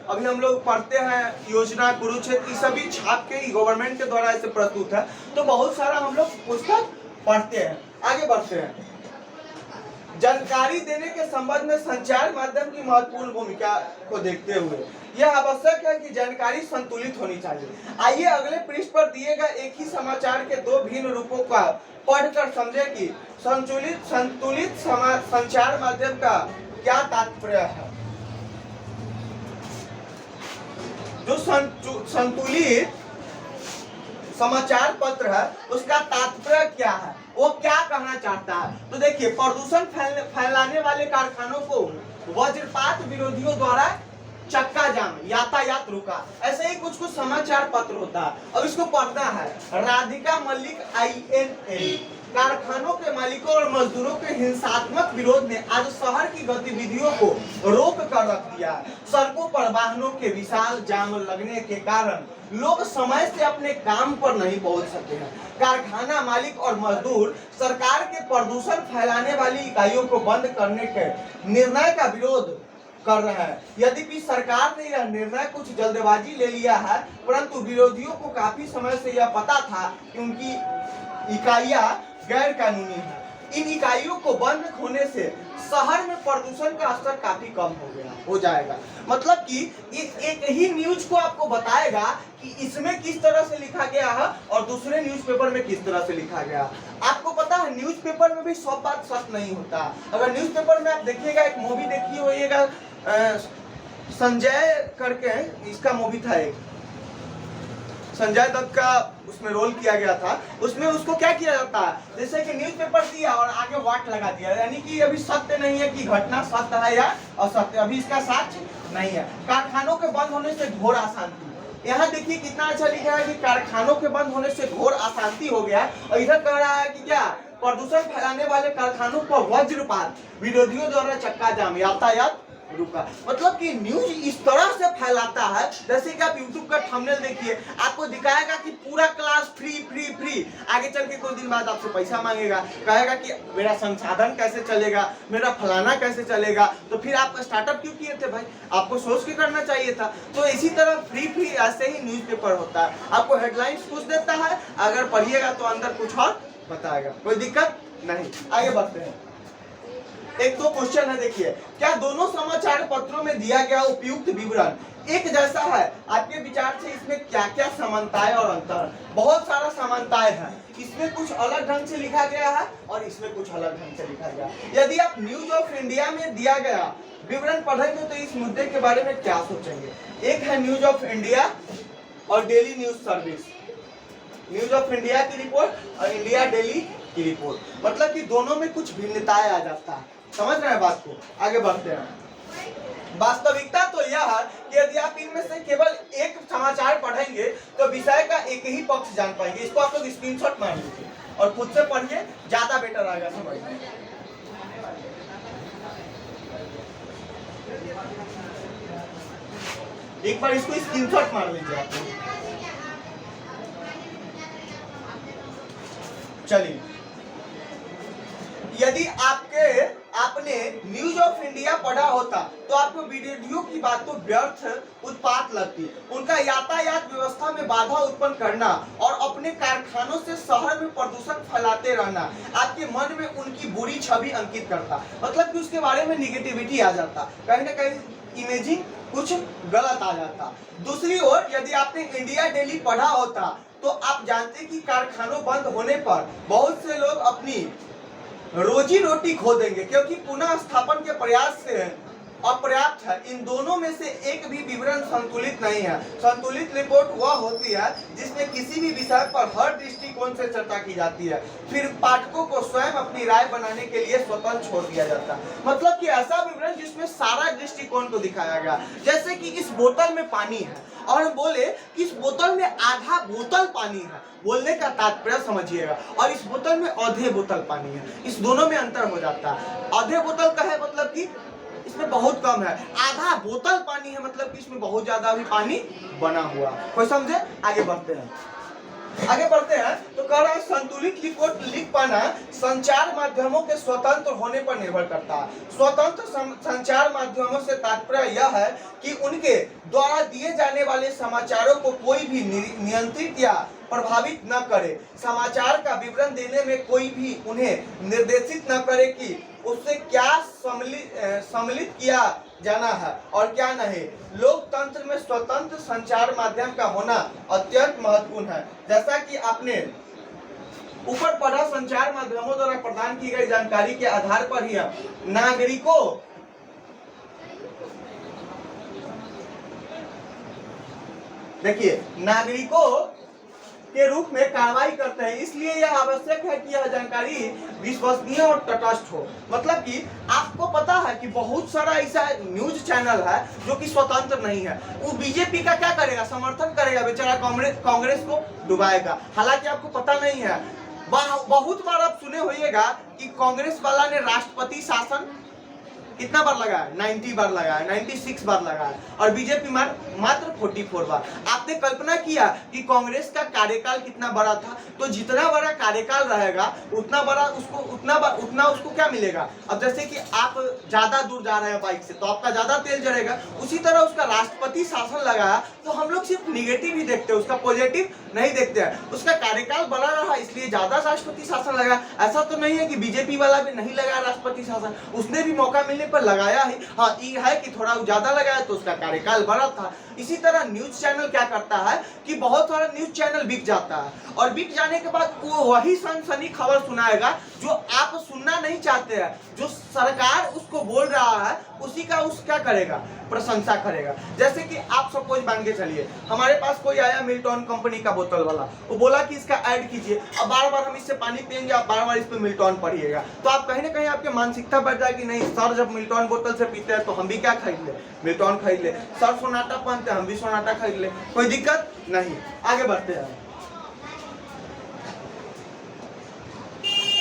अभी हम लोग पढ़ते हैं योजना कुरुक्षेत्र, सभी छाप के गवर्नमेंट के द्वारा ऐसे प्रस्तुत है, तो बहुत सारा हम लोग पुस्तक पढ़ते हैं। आगे बढ़ते हैं। जानकारी देने के संबंध में संचार माध्यम की महत्वपूर्ण भूमिका को देखते हुए यह आवश्यक है कि जानकारी संतुलित होनी चाहिए। आइए अगले पृष्ठ पर दिए गए एक ही समाचार के 2 भिन्न रूपों का पढ़कर समझे कि संतुलित संचार माध्यम का क्या तात्पर्य है। जो संतुलित समाचार पत्र है उसका तात्पर्य क्या है, वो क्या कहना चाहता है। तो देखिए, प्रदूषण फैलाने वाले कारखानों को वज्रपात विरोधियों द्वारा चक्का जाम, यातायात रुका, ऐसे ही कुछ समाचार पत्र होता है। अब इसको पढ़ना है। राधिका मलिक INL कारखानों के मालिकों और मजदूरों के हिंसात्मक विरोध ने आज शहर की गतिविधियों को रोक कर रख दिया। सड़कों पर वाहनों के विशाल जाम लगने के कारण लोग समय से अपने काम पर नहीं पहुंच सके हैं। कारखाना मालिक और मजदूर सरकार के प्रदूषण फैलाने वाली इकाइयों को बंद करने के निर्णय का विरोध कर रहा है। यद्यपि सरकार ने यह निर्णय कुछ जल्दबाजी ले लिया है, परंतु विरोधियों को काफी समय से यह पता था कि उनकी इकाइयां गैर कानूनी है। इन इकाइयों को बंद होने से शहर में प्रदूषण का स्तर काफी कम हो जाएगा। मतलब कि एक ही न्यूज को आपको बताएगा कि इसमें किस तरह से लिखा गया है और दूसरे न्यूज़पेपर में किस तरह से लिखा गया। आपको पता है न्यूज़पेपर में भी सब बात सच नहीं होता। अगर न्यूज़पेपर में आप देखिएगा, एक मूवी देखिए होइएगा संजय करके इसका मूवी था एक, संजय दत्त का उसमें रोल किया गया था। उसमें उसको क्या किया जाता है, जैसे कि न्यूज़पेपर दिया और आगे वाट लगा दिया, यानी कि अभी सत्य नहीं है कि घटना सत्य है या असत्य, अभी इसका साक्ष्य नहीं है। कारखानों के बंद होने से घोर अशांति, यहाँ देखिए कितना अच्छा लिखा है कि कारखानों के बंद होने से घोर अशांति हो गया, और इधर कह रहा है कि क्या प्रदूषण फैलाने वाले कारखानों पर वज्रपात, विरोधियों द्वारा चक्का जाम, यातायात रुका। मतलब कि न्यूज इस तरह से फैलाता है, जैसे कि आप यूट्यूब का थंबनेल देखिए, आपको दिखाएगा कि पूरा क्लास फ्री फ्री फ्री, आगे चल के कुछ दिन बाद आपसे पैसा मांगेगा, कहेगा कि मेरा संसाधन कैसे चलेगा, मेरा फलाना कैसे चलेगा। तो फिर आप स्टार्टअप क्यों किए थे भाई, आपको सोच के करना चाहिए था। तो इसी तरह फ्री फ्री ऐसे ही न्यूज़पेपर होता है, आपको हेडलाइंस कुछ देता है, अगर पढ़िएगा तो अंदर कुछ और बताएगा, कोई दिक्कत नहीं। आगे बढ़ते हैं। एक तो क्वेश्चन है, देखिए, क्या दोनों समाचार पत्रों में दिया गया उपयुक्त विवरण एक जैसा है? आपके विचार से इसमें क्या क्या समानताएं और अंतर? बहुत सारा समानताएं हैं, इसमें कुछ अलग ढंग से लिखा गया है और इसमें कुछ अलग ढंग से लिखा गया। यदि आप न्यूज ऑफ इंडिया में दिया गया विवरण पढ़ेंगे तो इस मुद्दे के बारे में क्या सोचेंगे? एक है न्यूज ऑफ इंडिया और daily news service, news of India की रिपोर्ट और इंडिया डेली की रिपोर्ट, मतलब कि दोनों में कुछ भिन्नताएं आ जाता है। समझ रहे हैं बात को? आगे बढ़ते हैं। वास्तविकता तो यह है कि यदि आप इनमें से केवल एक समाचार पढ़ेंगे तो विषय का एक ही पक्ष जान पाएंगे। इसको आप लोग स्क्रीनशॉट मार लीजिए और खुद से पढ़िए, ज्यादा बेटर आएगा समझ में। एक बार इसको स्क्रीनशॉट मार लीजिए आप लोग। चलिए, यदि आपने न्यूज ऑफ इंडिया पढ़ा होता तो आपको वीडियो की बात तो व्यर्थ उत्पात लगती। उनका यातायात व्यवस्था में बाधा उत्पन्न करना और अपने कारखानों से शहर में प्रदूषण फैलाते रहना आपके मन में उनकी बुरी छवि अंकित करता, मतलब कि उसके बारे में निगेटिविटी आ जाता, कहीं ना कहीं इमेजिंग कुछ गलत आ जाता। दूसरी ओर यदि आपने इंडिया डेली पढ़ा होता तो आप जानते कि कारखानों बंद होने पर बहुत से लोग अपनी रोजी रोटी खो देंगे, क्योंकि पुनः स्थापन के प्रयास से अपर्याप्त है। इन दोनों में से एक भी विवरण संतुलित नहीं है। संतुलित रिपोर्ट वह होती है जिसमें किसी भी विषय पर हर दृष्टिकोण से चर्चा की जाती है, फिर पाठकों को स्वयं अपनी राय बनाने के लिए स्वतंत्र छोड़ दिया जाता है। मतलब कि ऐसा विवरण जिसमें सारा दृष्टिकोण को दिखाया गया, जैसे कि इस बोतल में पानी है और हम बोले कि इस बोतल में आधा बोतल पानी है, बोलने का तात्पर्य समझिएगा, और इस बोतल में आधे बोतल पानी है, इस दोनों में अंतर हो जाता है। आधे बोतल का है मतलब कि इसमें बहुत कम है, आधा बोतल पानी है मतलब कि इसमें बहुत ज्यादा भी पानी बना हुआ। कोई समझे? आगे बढ़ते हैं। तो कह रहा है संतुलित रिपोर्ट लिख पाना संचार माध्यमों के स्वतंत्र होने पर निर्भर करता है। स्वतंत्र संचार माध्यमों से तात्पर्य यह है कि उनके द्वारा दिए जाने वाले समाचारों को कोई भी नियंत्रित या प्रभावित न करे, समाचार का विवरण देने में कोई भी उन्हें निर्देशित न करे कि उससे क्या सम्मिलित किया जाना है और क्या नहीं। लोकतंत्र में स्वतंत्र संचार माध्यम का होना अत्यंत महत्वपूर्ण है। जैसा कि आपने ऊपर पढ़ा, संचार माध्यमों द्वारा प्रदान की गई जानकारी के आधार पर ही नागरिकों के रूप में कार्रवाई करते हैं। इसलिए यह आवश्यक है कि यह जानकारी विश्वसनीय और तटस्थ हो। मतलब कि आपको पता है कि बहुत सारा ऐसा न्यूज चैनल है जो कि स्वतंत्र नहीं है। वो बीजेपी का क्या करेगा, समर्थन करेगा, बेचारा कांग्रेस को डुबाएगा। हालांकि आपको पता नहीं है, बहुत बार आप सुने होइएगा कि कांग्रेस वाला ने राष्ट्रपति शासन कितना बार लगाया, 90 बार लगाया, 96 बार लगाया, और बीजेपी मात्र 44 बार। आपने कल्पना किया कि कांग्रेस का कार्यकाल कितना बड़ा था? तो जितना बड़ा कार्यकाल रहेगा उतना उसको क्या मिलेगा। अब जैसे कि आप ज्यादा दूर जा रहे हैं बाइक से तो आपका ज्यादा तेल जलेगा, उसी तरह उसका राष्ट्रपति शासन लगाया तो हम लोग सिर्फ निगेटिव ही देखते हैं, उसका पॉजिटिव नहीं देखते हैं। उसका कार्यकाल बड़ा रहा इसलिए ज्यादा राष्ट्रपति शासन लगा। ऐसा तो नहीं है कि बीजेपी वाला भी नहीं लगा राष्ट्रपति शासन, उसने भी मौका मिलने पर लगाया ही, हाँ ये है कि थोड़ा ज्यादा लगाया तो उसका कार्यकाल बड़ा था। इसी तरह न्यूज चैनल क्या करता है कि बहुत सारा न्यूज चैनल बिक जाता है, और बिक जाने के बाद वो वही सनसनी खबर सुनाएगा जो आप सुनना नहीं चाहते हैं, जो सरकार उसको बोल रहा है उसी का उस क्या करेगा, प्रशंसा करेगा। जैसे कि आप सपोज मान के चलिए हमारे पास कोई आया मिल्टन कंपनी का बोतल वाला, वो बोला कि इसका ऐड कीजिए, अब बार बार हम इससे पानी पियेंगे, आप बार बार इस पे मिल्टन पढ़िएगा, तो आप कहीं ना कहीं आपके मानसिकता बढ़ जाएगी, नहीं सर जब मिल्टन बोतल से पीते हैं तो हम भी क्या खरीद ले, मिल्टन खरीद ले, सर सोनाटा पहनते हैं हम भी सोनाटा खरीद ले, कोई दिक्कत नहीं। आगे बढ़ते हैं,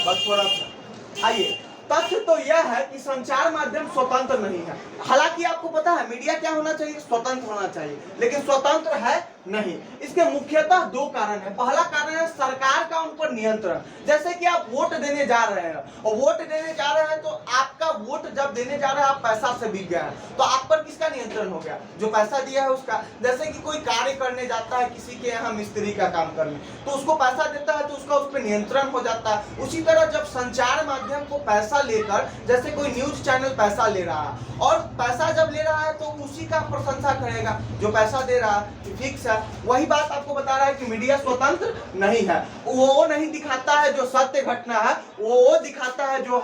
बस थोड़ा सा आइए। तथ्य तो यह है कि संचार माध्यम स्वतंत्र नहीं है। हालांकि आपको पता है मीडिया क्या होना चाहिए, स्वतंत्र होना चाहिए, लेकिन स्वतंत्र है नहीं। इसके मुख्यतः दो कारण है। पहला कारण है सरकार का उन पर नियंत्रण। जैसे कि आप वोट देने जा रहे हैं, और वोट देने जा रहे हैं तो आपका वोट जब देने जा रहे हैं आप पैसा से बिक गए हैं, तो आप पर किसका नियंत्रण हो गया, जो पैसा दिया है उसका। जैसे कि कोई कार्य करने जाता है किसी के यहाँ मिस्त्री का काम करने, तो उसको पैसा देता है तो उसका उस पर नियंत्रण हो जाता है। उसी तरह जब संचार माध्यम को पैसा लेकर, जैसे कोई न्यूज चैनल पैसा ले रहा है, और पैसा जब ले रहा है तो उसी का प्रशंसा करेगा जो पैसा दे रहा है, फिक्स है। वही बात आपको बता रहा है कि मीडिया स्वतंत्र नहीं है, वो नहीं दिखाता है जो सत्य घटना है, वो दिखाता है जो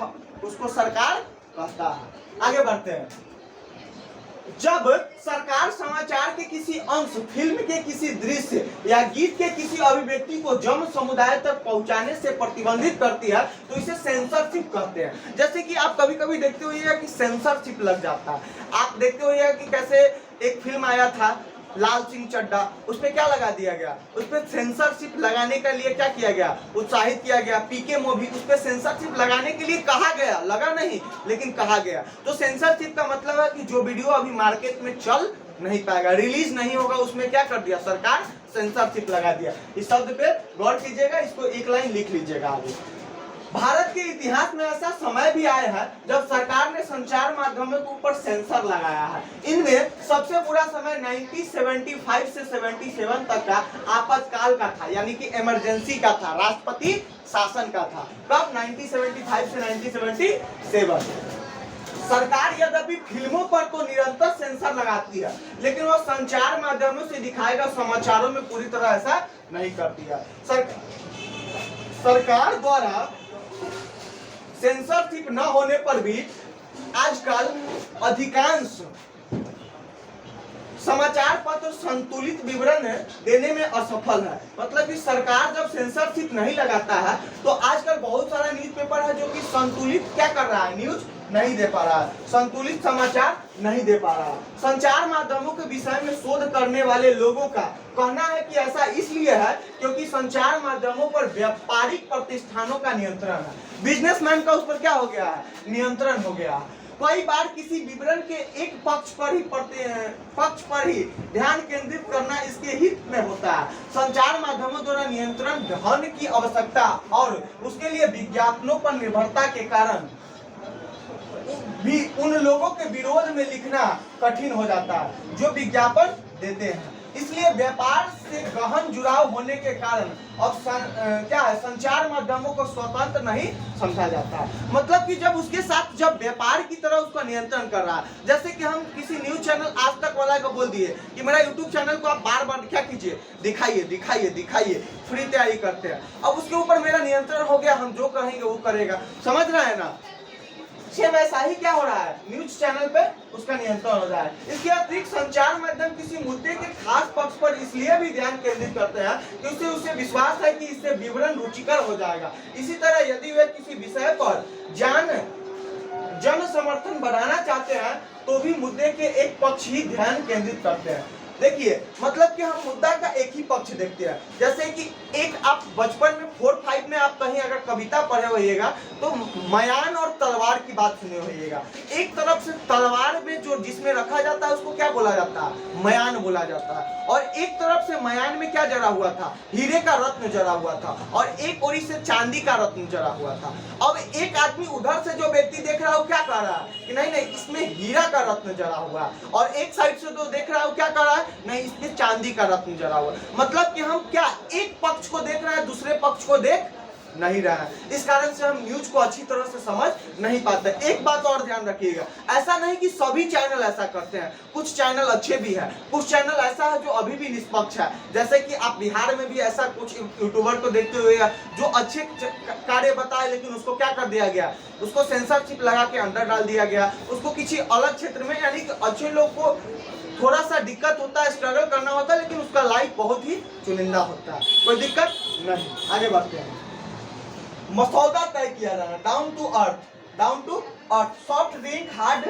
उसको सरकार कहता है। आगे बढ़ते हैं। जब सरकार समाचार के किसी अंश, फिल्म के किसी दृश्य या गीत के किसी अभिव्यक्ति को जन समुदाय तक पहुंचाने से प्रतिबंधित करती है तो इसे सेंसरशिप कहते हैं। जैसे कि आप कभी कभी देखते होइएगा कि सेंसरशिप लग जाता है। आप देखते होइएगा कि कैसे एक फिल्म आया था लाल सिंह चड्ढा, उस पर क्या लगा दिया गया, उस पर सेंसरशिप लगाने के लिए क्या किया गया, उत्साहित किया गया। पीके मूवी, उस पर सेंसरशिप लगाने के लिए कहा गया, लगा नहीं लेकिन कहा गया। तो सेंसरशिप का मतलब है कि जो वीडियो अभी मार्केट में चल नहीं पाएगा, रिलीज नहीं होगा, उसमें क्या कर दिया सरकार, सेंसरशिप लगा दिया। इस शब्द पे गौर कीजिएगा, इसको एक लाइन लिख लीजिएगा आगे। भारत के इतिहास में ऐसा समय भी आया है जब सरकार ने संचार माध्यमों के ऊपर सेंसर लगाया है। इनमें सबसे बुरा समय 1975 से 77 तक का आपातकाल का था, यानी कि इमरजेंसी का था, राष्ट्रपति शासन का था। कब? 1975 से 1977। सरकार यद्यपि फिल्मों पर तो निरंतर सेंसर लगाती है, लेकिन वह संचार माध्यमों से दिखाए गए समाचारों में पूरी तरह ऐसा नहीं करती है। सरकार द्वारा सेंसरशिप न होने पर भी आजकल अधिकांश समाचार पत्र संतुलित विवरण देने में असफल है। मतलब कि सरकार जब सेंसरशिप नहीं लगाता है तो आजकल बहुत सारा न्यूज़पेपर है जो कि संतुलित क्या कर रहा है, न्यूज नहीं दे पा रहा है, संतुलित समाचार नहीं दे पा रहा है। संचार माध्यमों के विषय में शोध करने वाले लोगों का कहना है कि ऐसा इसलिए है क्योंकि संचार माध्यमों पर व्यापारिक प्रतिष्ठानों का नियंत्रण है, बिजनेसमैन का उस पर क्या हो गया है, नियंत्रण हो गया है। कई बार किसी विवरण के एक पक्ष पर ही ध्यान केंद्रित करना इसके हित में होता है। संचार माध्यमों द्वारा नियंत्रण धन की आवश्यकता और उसके लिए विज्ञापनों पर निर्भरता के कारण भी उन लोगों के विरोध में लिखना कठिन हो जाता है जो विज्ञापन देते हैं। इसलिए व्यापार से गहन जुड़ाव होने के कारण अब क्या है, संचार माध्यमों को स्वतंत्र नहीं समझा जाता है। मतलब कि जब उसके साथ जब व्यापार की तरह उसका नियंत्रण कर रहा है, जैसे कि हम किसी न्यूज चैनल आज तक वाला को बोल दिए कि मेरा यूट्यूब चैनल को आप बार बार क्या कीजिए, दिखाइए दिखाइए दिखाइए, फ्री तैयारी करते हैं। अब उसके ऊपर मेरा नियंत्रण हो गया, हम जो कहेंगे वो करेगा, समझ रहे हैं ना। सेम ऐसा ही क्या हो रहा है, न्यूज चैनल पे उसका नियंत्रण हो रहा है। इसके अतिरिक्त संचार माध्यम किसी मुद्दे के खास पक्ष पर इसलिए भी ध्यान केंद्रित करते हैं क्योंकि उसे विश्वास है कि इससे विवरण रुचिकर हो जाएगा। इसी तरह यदि वे किसी विषय पर जन समर्थन बढ़ाना चाहते हैं तो भी मुद्दे के एक पक्ष ही ध्यान केंद्रित करते हैं। देखिए मतलब कि हम मुद्दा का एक ही पक्ष देखते हैं। जैसे कि एक आप बचपन में 4-5 में आप कहीं अगर कविता पढ़े होइएगा तो मयान और तलवार की बात सुने होइएगा। एक तरफ से तलवार में जो जिसमें रखा जाता है उसको क्या बोला जाता है, मयान बोला जाता है, और एक तरफ से मयान में क्या जरा हुआ था, हीरे का रत्न जरा हुआ था, और एक ओरी से चांदी का रत्न जरा हुआ था। अब एक आदमी उधर से जो व्यक्ति देख रहा है वो क्या कह रहा है कि नहीं नहीं इसमें हीरा का रत्न जरा हुआ है, और एक साइड से जो देख रहा है वो क्या कह रहा है, नहीं इसमें चांदी का रत्न जरा हुआ। मतलब कि हम क्या एक पक्ष को देख रहे हैं, दूसरे पक्ष को देख नहीं रहा है। इस कारण से हम न्यूज को अच्छी तरह से समझ नहीं पाते। एक बात और ध्यान रखिएगा, ऐसा नहीं कि सभी चैनल ऐसा करते हैं, कुछ चैनल अच्छे भी हैं, कुछ चैनल ऐसा है जो अभी भी निष्पक्ष है। जैसे कि आप बिहार में भी ऐसा कुछ यूट्यूबर को देखते हुए जो अच्छे कार्य बताए, लेकिन उसको क्या कर दिया गया, उसको सेंसरशिप लगा के अंदर डाल दिया गया, उसको किसी अलग क्षेत्र में, यानी कि अच्छे लोग को थोड़ा सा दिक्कत होता है, स्ट्रगल करना होता है, लेकिन उसका लाइफ बहुत ही चुनिंदा होता है, कोई दिक्कत नहीं। आगे बढ़ते हैं। मसौदा तय किया जाना, down to earth, soft drink hard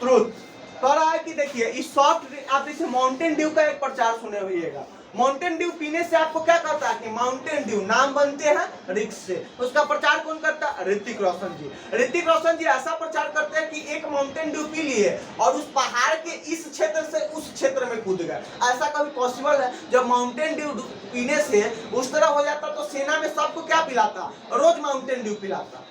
truth. कह रहा है कि देखिए इस सॉफ्ट, आप इसे माउंटेन ड्यू का एक प्रचार सुने होइएगा। माउंटेन ड्यू पीने से आपको क्या कहता है कि माउंटेन ड्यू, नाम बनते हैं रिक्स से। उसका प्रचार कौन करता है? ऋतिक रोशन जी। ऋतिक रोशन जी ऐसा प्रचार करते हैं कि एक माउंटेन ड्यू पी लिए और उस पहाड़ के इस क्षेत्र से उस क्षेत्र में कूद गए। ऐसा कभी पॉसिबल है? जब माउंटेन ड्यू पीने से उस तरह हो जाता तो सेना में सबको क्या पिलाता? रोज माउंटेन ड्यू पिलाता।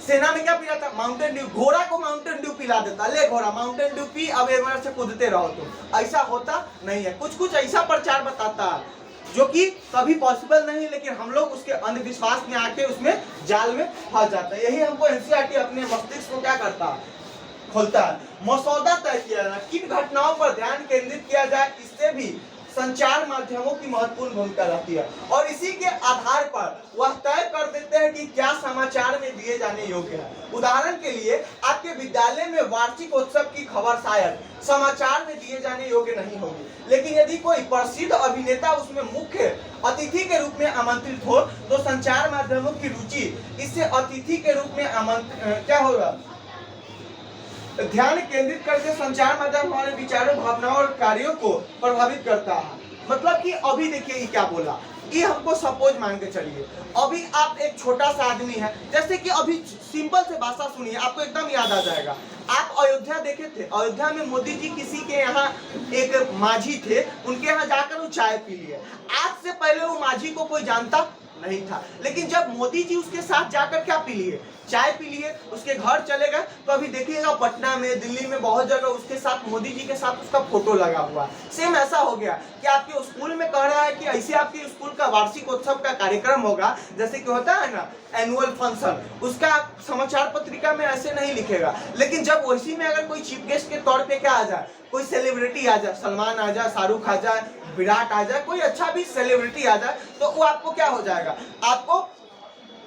सेना में क्या पिलाता? Mountain Dew. घोड़ा को माउंटेन ड्यू पिला देता, ले घोड़ा माउंटेन ड्यू पी, अब एक बार से कूदते रहो। तो ऐसा होता नहीं है। कुछ कुछ ऐसा प्रचार बताता है जो कि कभी पॉसिबल नहीं, लेकिन हम लोग उसके अंधविश्वास में आके उसमें जाल में फंस जाते हैं। यही हमको एनसीईआरटी अपने मस्तिष्क को क्या करता है? खोलता है। मसौदा तय किया जाना, किन घटनाओं पर ध्यान केंद्रित किया जाए, इससे भी संचार माध्यमों की महत्वपूर्ण भूमिका रहती है और इसी के आधार पर वह तय कर देते हैं कि क्या समाचार में दिए जाने योग्य है। उदाहरण के लिए आपके विद्यालय में वार्षिक उत्सव की खबर शायद समाचार में दिए जाने योग्य नहीं होगी, लेकिन यदि कोई प्रसिद्ध अभिनेता उसमें मुख्य अतिथि के रूप में आमंत्रित हो तो संचार माध्यमों की रुचि इससे अतिथि के रूप में क्या होगा, ध्यान केंद्रित करके संचार माध्यम हमारे विचारों, भावनाओं और कार्यों को प्रभावित करता है। मतलब कि अभी देखिए ये क्या बोला, ये हमको सपोज मान के चलिए, अभी आप एक छोटा सा आदमी है, जैसे कि अभी सिंपल से भाषा सुनिए, आपको एकदम याद आ जाएगा। आप अयोध्या देखे थे, अयोध्या में मोदी जी किसी के यहाँ एक माझी थे, उनके यहाँ जाकर वो चाय पी लिए। आज से पहले वो माझी को कोई जानता नहीं था, लेकिन जब मोदी जी उसके साथ जाकर क्या पी लिए, चाय पी लिए, उसके घर चले गए, तो अभी देखिएगा पटना में, दिल्ली में बहुत जगह उसके साथ, मोदी जी के साथ उसका फोटो लगा हुआ। सेम ऐसा हो गया कि आपके स्कूल में कह रहा है कि ऐसे आपके स्कूल का वार्षिक उत्सव का कार्यक्रम होगा, जैसे कि होता है ना एनुअल फंक्शन, उसका समाचार पत्रिका में ऐसे नहीं लिखेगा, लेकिन जब वैसी में अगर कोई चीफ गेस्ट के तौर पे क्या आ जाए, कोई सेलिब्रिटी आ जाए, सलमान आ जाए, शाहरुख आ जाए, विराट आ जाए, कोई अच्छा भी सेलिब्रिटी आ जाए, तो वो आपको क्या हो जाएगा, आपको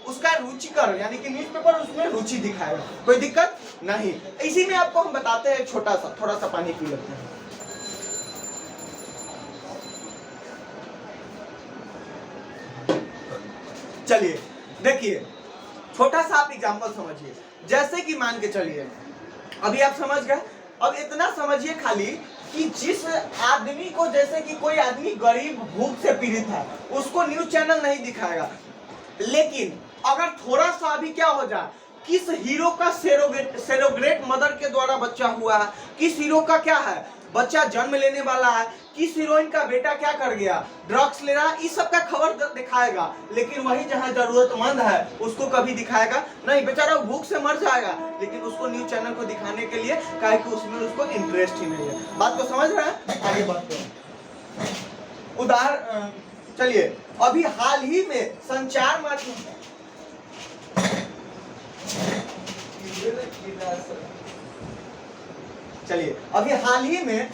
उसका रुचिकर यानी कि न्यूज़पेपर उसमें रुचि दिखाएगा, कोई दिक्कत नहीं। इसी में आपको हम बताते हैं छोटा सा, थोड़ा सा पानी पी लेते हैं। चलिए देखिए, छोटा सा आप एग्जांपल समझिए, जैसे कि मान के चलिए, अभी आप समझ गए, अब इतना समझिए खाली कि जिस आदमी को, जैसे कि कोई आदमी गरीब भूख से पीड़ित है, उसको न्यूज चैनल नहीं दिखाएगा, लेकिन अगर थोड़ा सा भी क्या हो जाए, किस हीरो का सेरोगेट मदर के द्वारा बच्चा हुआ है, किस हीरो का क्या है बच्चा जन्म लेने वाला है, किस हीरोइन का बेटा क्या कर गया, ड्रग्स ले रहा है, इस सब का खबर दिखाएगा, लेकिन वही जहां जरूरतमंद है उसको कभी दिखाएगा नहीं, बेचारा भूख से मर जाएगा, लेकिन उसको न्यूज चैनल को दिखाने के लिए काहे कि उसमें उसको इंटरेस्ट ही नहीं है। बात को समझ रहे हैं? आगे बढ़ते हैं। उदाहरण चलिए, अभी हाल ही में संचार माध्यम, चलिए अभी हाल ही में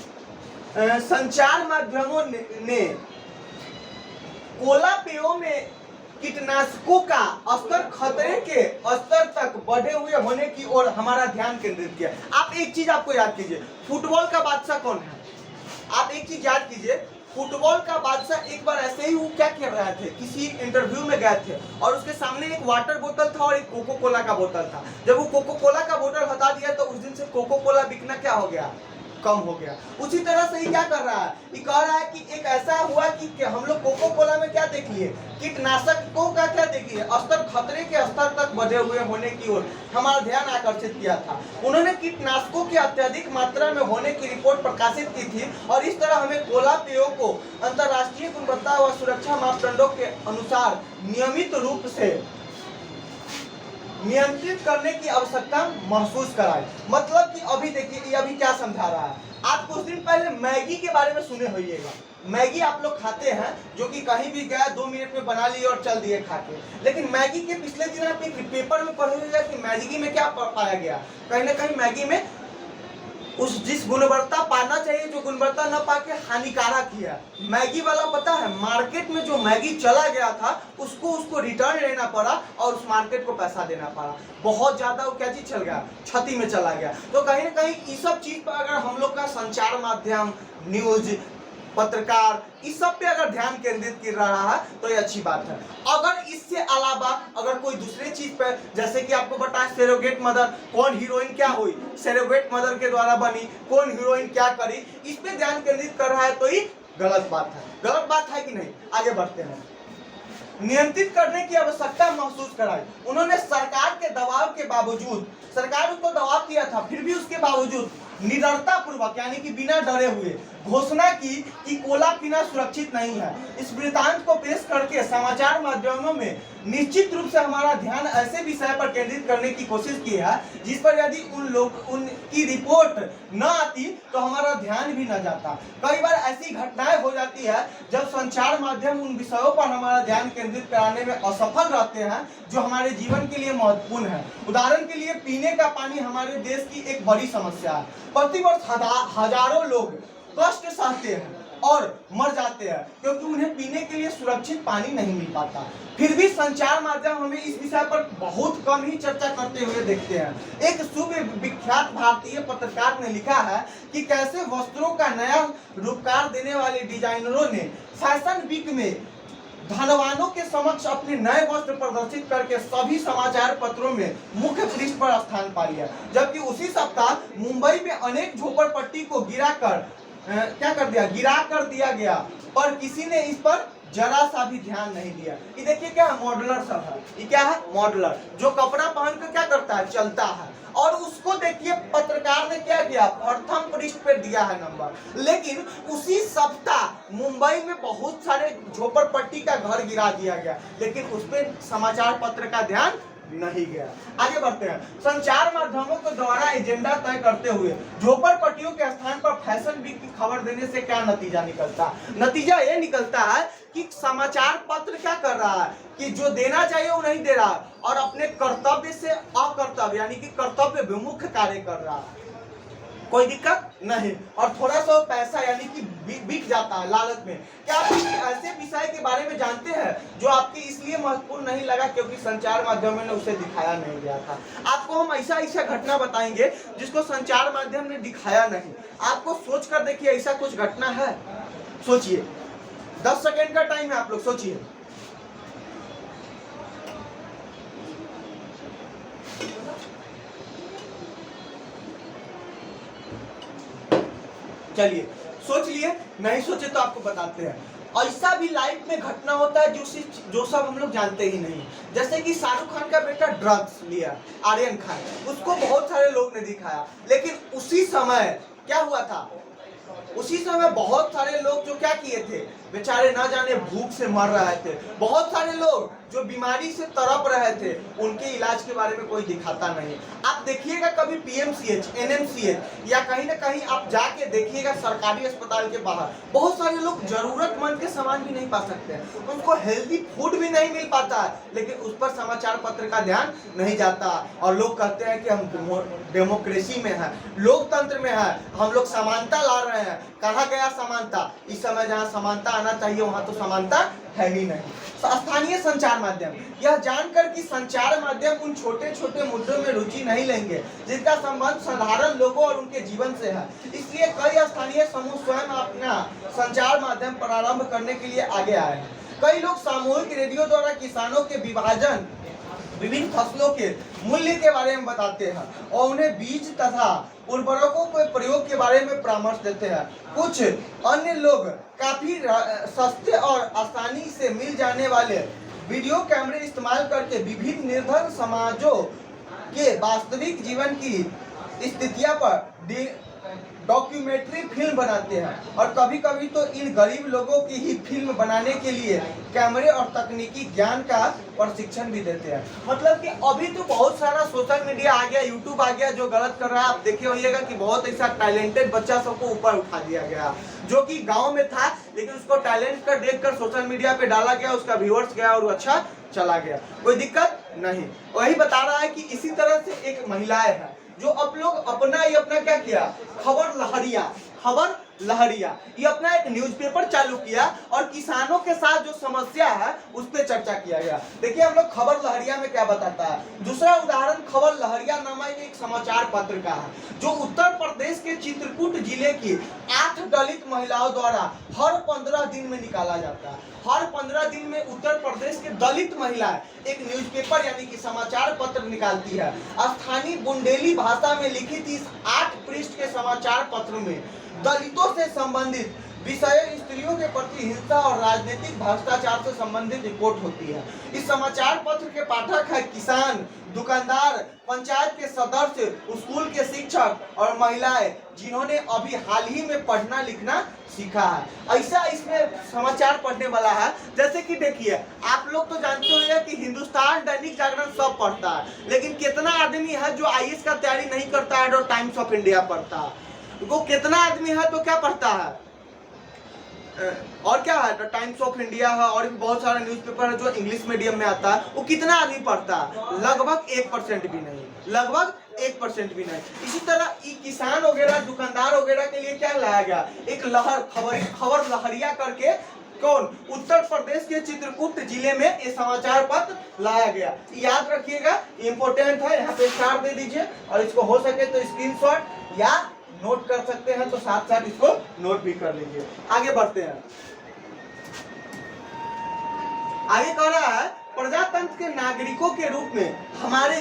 संचार माध्यमों ने कोला पेयों में कीटनाशकों का स्तर खतरे के स्तर तक बढ़े हुए होने की ओर हमारा ध्यान केंद्रित किया। आप एक चीज आपको याद कीजिए, फुटबॉल का बादशाह कौन है? आप एक चीज याद कीजिए, फुटबॉल का बादशाह एक बार ऐसे ही वो क्या कर रहे थे, किसी इंटरव्यू में गए थे और उसके सामने एक वाटर बोतल था और एक कोको कोला का बोतल था। जब वो कोको कोला का बोतल हटा दिया तो उस दिन से कोको कोला बिकना क्या हो गया, कम हो गया। उसी तरह से ही क्या कर रहा है, ये कह रहा है कि एक ऐसा हुआ कि हम लोग कोको कोला में क्या देख लिए, कीटनाशकों का क्या देखिए स्तर खतरे के स्तर तक बढ़े हुए होने की ओर हमारा ध्यान आकर्षित किया था। उन्होंने कीटनाशकों की अत्यधिक मात्रा में होने की रिपोर्ट प्रकाशित की थी और इस तरह हमें कोला पेयों को अंतर्राष्ट्रीय गुणवत्ता व सुरक्षा मापदंडों के अनुसार नियमित रूप से नियंत्रित करने की आवश्यकता महसूस कराए। मतलब कि अभी देखिए ये अभी क्या समझा रहा है। आप कुछ दिन पहले मैगी के बारे में सुने होइएगा। मैगी आप लोग खाते हैं, जो कि कहीं भी गया 2 मिनट में बना लिए और चल दिए खा के। लेकिन मैगी के पिछले दिन आप एक पेपर में पढ़े होगा कि मैगी में क्या पाया गया। कहीं ना कहीं मैगी में उस जिस गुणवत्ता पाना चाहिए, जो गुणवत्ता न पाके हानिकारक ही है। मैगी वाला पता है, मार्केट में जो मैगी चला गया था उसको रिटर्न लेना पड़ा और उस मार्केट को पैसा देना पड़ा। बहुत ज्यादा वो क्या चीज चल गया, क्षति में चला गया। तो कहीं ना कहीं इस सब चीज पर अगर हम लोग का संचार माध्यम, न्यूज, पत्रकार, इस सब पे अगर ध्यान केंद्रित कर रहा है तो ये अच्छी बात है। अगर इससे अलावा अगर कोई दूसरे चीज पे, जैसे कि आपको बताया सरोगेट मदर, कौन हीरोइन क्या हुई, सरोगेट मदर के द्वारा बनी, कौन हीरोइन क्या करी, इस पे ध्यान केंद्रित कर रहा है तो ये गलत बात है। गलत बात है कि नहीं? आगे बढ़ते हैं। नियंत्रित करने की आवश्यकता महसूस कराई। उन्होंने सरकार के दबाव के बावजूद, सरकार उसको दबाव किया था, फिर भी उसके बावजूद निडरता पूर्वक यानी कि बिना डरे हुए घोषणा की कि कोला पीना सुरक्षित नहीं है। इस वृत्तांत को पेश करके समाचार माध्यमों में निश्चित रूप से हमारा ध्यान ऐसे विषय पर केंद्रित करने की कोशिश की है जिस पर यदि उनकी रिपोर्ट न आती तो हमारा ध्यान भी न जाता। कई बार ऐसी घटनाएं हो जाती है जब संचार माध्यम उन विषयों पर हमारा ध्यान केंद्रित कराने में असफल रहते हैं जो हमारे जीवन के लिए महत्वपूर्ण है। उदाहरण के लिए पीने का पानी हमारे देश की एक बड़ी समस्या है। प्रतिवर्ष हजारों लोग कष्ट सहते हैं और मर जाते हैं क्योंकि उन्हें पीने के लिए सुरक्षित पानी नहीं मिल पाता। फिर भी संचार माध्यम हमें इस विषय पर बहुत कम ही चर्चा करते हुए देखते हैं। एक सुविख्यात भारतीय पत्रकार ने लिखा है कि कैसे वस्त्रों का नया रूपकार देने वाले डिजाइनरों ने फैशन वीक में धनवानों के समक्ष अपने नए वस्त्र प्रदर्शित करके सभी समाचार पत्रों में मुख्य पृष्ठ पर स्थान पा लिया। जबकि उसी सप्ताह मुंबई में अनेक झोपड़पट्टी को गिरा कर दिया गया, पर किसी ने इस पर जरा सा भी ध्यान नहीं दिया। ये देखिए क्या है, मॉडलर सब है। ये क्या है, मॉडलर, जो कपड़ा पहन कर क्या करता है, चलता है। और उसको देखिए पत्रकार ने क्या किया, प्रथम पृष्ठ पे दिया है नंबर। लेकिन उसी सप्ताह मुंबई में बहुत सारे झोपड़पट्टी का घर गिरा दिया गया, लेकिन उस पर समाचार पत्र का ध्यान नहीं गया। आगे बढ़ते हैं। संचार माध्यमों के द्वारा एजेंडा तय करते हुए झोपड़पट्टियों के स्थान पर फैशन वीक की खबर देने से क्या नतीजा निकलता? नतीजा ये निकलता है कि समाचार पत्र क्या कर रहा है कि जो देना चाहिए वो नहीं दे रहा और अपने कर्तव्य से अकर्तव्य यानी कि कर्तव्य विमुख कार्य कर रहा है। कोई दिक्कत नहीं, और थोड़ा सा पैसा यानी कि बिक जाता है लालच में। क्या आप ऐसे विषय के बारे में जानते हैं जो आपके इसलिए महत्वपूर्ण नहीं लगा क्योंकि संचार माध्यम ने उसे दिखाया नहीं गया था? आपको हम ऐसा घटना बताएंगे जिसको संचार माध्यम ने दिखाया नहीं। आपको सोच कर देखिए, ऐसा कुछ घटना है? सोचिए, 10 सेकेंड का टाइम है, आप लोग सोचिए। चलिए सोच लिए, नहीं सोचे तो आपको बताते हैं। ऐसा भी लाइफ में घटना होता है जो सब हम लोग जानते ही नहीं। जैसे कि शाहरुख खान का बेटा ड्रग्स लिया, आर्यन खान, उसको बहुत सारे लोग ने दिखाया, लेकिन उसी समय क्या हुआ था, उसी समय बहुत सारे लोग जो क्या किए थे, बेचारे ना जाने भूख से मर रहे थे। बहुत सारे लोग जो बीमारी से तड़प रहे थे, उनके इलाज के बारे में कोई दिखाता नहीं। आप देखिएगा कभी पीएमसीएच, एनएमसीएच या कहीं ना कहीं आप जाके देखिएगा सरकारी अस्पताल के बाहर, बहुत सारे लोग जरूरतमंद के सामान भी नहीं पा सकते हैं, उनको हेल्दी फूड भी नहीं मिल पाता है, लेकिन उस पर समाचार पत्र का ध्यान नहीं जाता। और लोग कहते हैं कि हम डेमोक्रेसी में है, लोकतंत्र में है, हम लोग समानता ला रहे हैं। कहाँ गया समानता? इस समय जहाँ समानता आना चाहिए वहाँ तो समानता है ही नहीं। स्थानीय संचार माध्यम, यह जानकर कि संचार माध्यम उन छोटे छोटे मुद्दों में रुचि नहीं लेंगे जिनका संबंध साधारण लोगों और उनके जीवन से है, इसलिए कई स्थानीय समूह स्वयं अपना संचार माध्यम प्रारंभ करने के लिए आगे आए हैं। कई लोग सामूहिक रेडियो द्वारा किसानों के विभाजन, विभिन्न फसलों के मूल्य के बारे में बताते हैं और उन्हें बीज तथा उर्वरकों के प्रयोग के बारे में परामर्श देते हैं। कुछ अन्य लोग काफी सस्ते और आसानी से मिल जाने वाले वीडियो कैमरे इस्तेमाल करके विभिन्न निर्धन समाजों के वास्तविक जीवन की स्थितियों पर डॉक्यूमेंट्री फिल्म बनाते हैं, और कभी कभी तो इन गरीब लोगों की ही फिल्म बनाने के लिए कैमरे और तकनीकी ज्ञान का प्रशिक्षण भी देते हैं। मतलब कि अभी तो बहुत सारा सोशल मीडिया आ गया, यूट्यूब आ गया, जो गलत कर रहा है आप देखे होइएगा कि बहुत ऐसा टैलेंटेड बच्चा सबको ऊपर उठा दिया गया, जो कि गांव में था लेकिन उसको टैलेंट कर देखकर सोशल मीडिया पे डाला गया, उसका व्यूअर्स गया और वो अच्छा चला गया, कोई दिक्कत नहीं। वही बता रहा है कि इसी तरह से एक महिलाएं है जो अब लोग अपना क्या किया, खबर लहरिया ये अपना एक न्यूज़पेपर चालू किया और किसानों के साथ जो समस्या है उस पर चर्चा किया गया। देखिए हम लोग खबर लहरिया में क्या बताता है। दूसरा उदाहरण खबर लहरिया नामक एक समाचार पत्र का है जो उत्तर प्रदेश के चित्रकूट जिले की 8 दलित महिलाओं द्वारा हर 15 दिन में निकाला जाता है। हर 15 दिन में उत्तर प्रदेश के दलित महिलाएं एक न्यूज़पेपर यानी कि समाचार पत्र निकालती है। स्थानीय बुंदेली भाषा में लिखित इस 8 पृष्ठ के समाचार पत्र में दलितों से संबंधित विषय, स्त्रियों के प्रति हिंसा और राजनीतिक भ्रष्टाचार से संबंधित रिपोर्ट होती है। इस समाचार पत्र के पाठक है किसान, दुकानदार, पंचायत के सदस्य, स्कूल के शिक्षक और महिलाएं जिन्होंने अभी हाल ही में पढ़ना लिखना सीखा है। ऐसा इसमें समाचार पढ़ने वाला है। जैसे कि देखिए आप लोग तो जानते होंगे कि हिंदुस्तान, दैनिक जागरण सब पढ़ता है, लेकिन कितना आदमी है जो आईएएस का तैयारी नहीं करता है और टाइम्स ऑफ इंडिया पढ़ता है? वो कितना आदमी है तो क्या पढ़ता है और क्या है, टाइम्स ऑफ इंडिया है और भी बहुत सारा न्यूज़पेपर है जो इंग्लिश मीडियम में आता है, वो कितना आदमी पढ़ता है? लगभग 1% भी नहीं, लगभग 1% भी नहीं। इसी तरह किसान वगैरह, दुकानदार वगैरह के लिए क्या लाया गया, एक खबर लहरिया करके कौन, उत्तर प्रदेश के चित्रकूट जिले में ये समाचार पत्र लाया गया। याद रखिएगा, इंपोर्टेंट है, यहाँ पे स्टार दे दीजिए और इसको हो सके तो स्क्रीनशॉट या नोट कर सकते हैं, तो साथ साथ इसको नोट भी कर लीजिए। आगे बढ़ते हैं। आगे कह रहा है प्रजातंत्र के नागरिकों के रूप में हमारे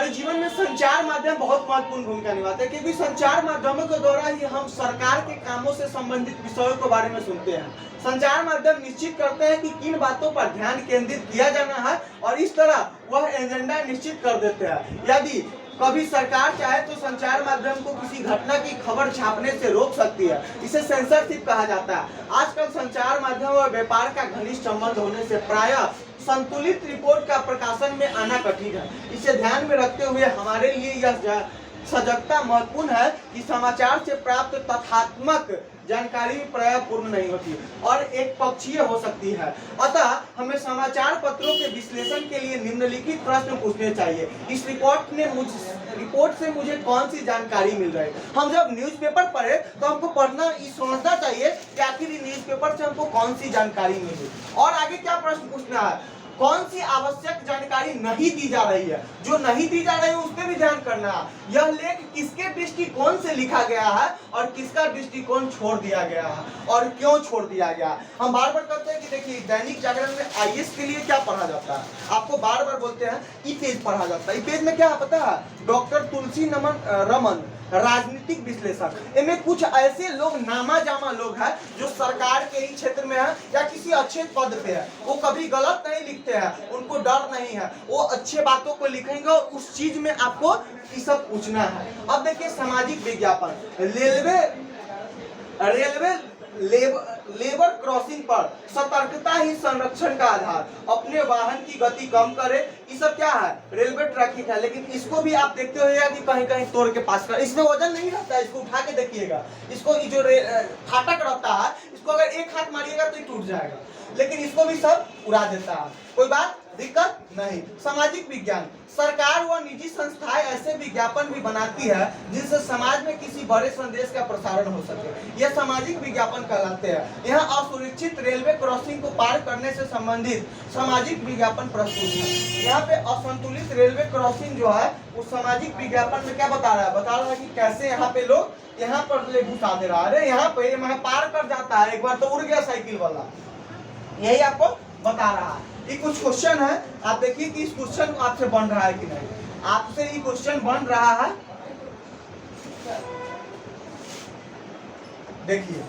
जीवन में संचार माध्यम बहुत महत्वपूर्ण भूमिका निभाते हैं, क्योंकि संचार माध्यमों के द्वारा ही हम सरकार के कामों से संबंधित विषयों के बारे में सुनते हैं। संचार माध्यम निश्चित करते हैं कि किन बातों पर ध्यान केंद्रित किया जाना है और इस तरह वह एजेंडा निश्चित कर देते हैं। यदि कभी सरकार चाहे तो संचार माध्यम को किसी घटना की खबर छापने से रोक सकती है, इसे सेंसरशिप कहा जाता है। आजकल संचार माध्यम और व्यापार का घनिष्ठ संबंध होने से प्रायः संतुलित रिपोर्ट का प्रकाशन में आना कठिन है। इसे ध्यान में रखते हुए हमारे लिए यह सजगता महत्वपूर्ण है कि समाचार से प्राप्त तथ्यात्मक जानकारी प्रायः पूर्ण नहीं होती और एक पक्षीय हो सकती है। अतः हमें समाचार पत्रों के विश्लेषण के लिए निम्नलिखित प्रश्न पूछने चाहिए। इस रिपोर्ट से मुझे कौन सी जानकारी मिल रही है? हम जब न्यूज़पेपर पढ़े तो हमको पढ़ना समझना चाहिए कि आखिर न्यूज़पेपर से हमको कौन सी जानकारी मिली। और आगे क्या प्रश्न पूछना है, कौन सी आवश्यक जानकारी नहीं दी जा रही है, जो नहीं दी जा रही है उस पर भी ध्यान करना है। यह लेख किसके दृष्टिकोण से लिखा गया है और किसका दृष्टिकोण छोड़ दिया गया है और क्यों छोड़ दिया गया। हम बार बार कहते हैं कि देखिए दैनिक जागरण में आईएएस के लिए क्या पढ़ा जाता है, आपको बार बार बोलते हैं ई पेज पढ़ा जाता है। ई पेज में क्या पता है, डॉक्टर तुलसी रमन राजनीतिक विश्लेषक, इनमें कुछ ऐसे लोग नामा जामा लोग हैं जो सरकार के ही क्षेत्र में है या किसी अच्छे पद पे है, वो कभी गलत नहीं लिखते हैं, उनको डर नहीं है, वो अच्छे बातों को लिखेंगे और उस चीज में आपको ये सब पूछना है। अब देखिए सामाजिक विज्ञापन, रेलवे लेबर क्रॉसिंग पर सतर्कता ही संरक्षण का आधार, अपने वाहन की गति कम करे, ये सब क्या है, रेलवे ट्रैफिक है। लेकिन इसको भी आप देखते हो कि कहीं कहीं तोड़ के पास कर, इसमें वजन नहीं रहता है, इसको उठा के देखिएगा, इसको जो फाटक रहता है इसको अगर एक हाथ मारिएगा तो ये टूट जाएगा, लेकिन इसको भी सब उड़ा देता है, कोई बात दिक्कत नहीं। सामाजिक विज्ञान, सरकार व निजी संस्थाएं ऐसे विज्ञापन भी बनाती है जिनसे समाज में किसी बड़े संदेश का प्रसारण हो सके, यह सामाजिक विज्ञापन कहलाते हैं। यहाँ असुरक्षित रेलवे क्रॉसिंग को पार करने से संबंधित सामाजिक विज्ञापन प्रस्तुत है। यहाँ पे असंतुलित रेलवे क्रॉसिंग जो है उस सामाजिक विज्ञापन में क्या बता रहा है कि कैसे यहाँ पे लोग यहाँ पर ले घुसा दे रहा है, अरे यहाँ पे मैं पार कर जाता है, एक बार तो उड़ गया साइकिल वाला, यही आपको बता रहा है। ये कुछ क्वेश्चन है, आप देखिए कि इस क्वेश्चन आपसे बन रहा है कि नहीं, आपसे ये क्वेश्चन बन रहा है। देखिए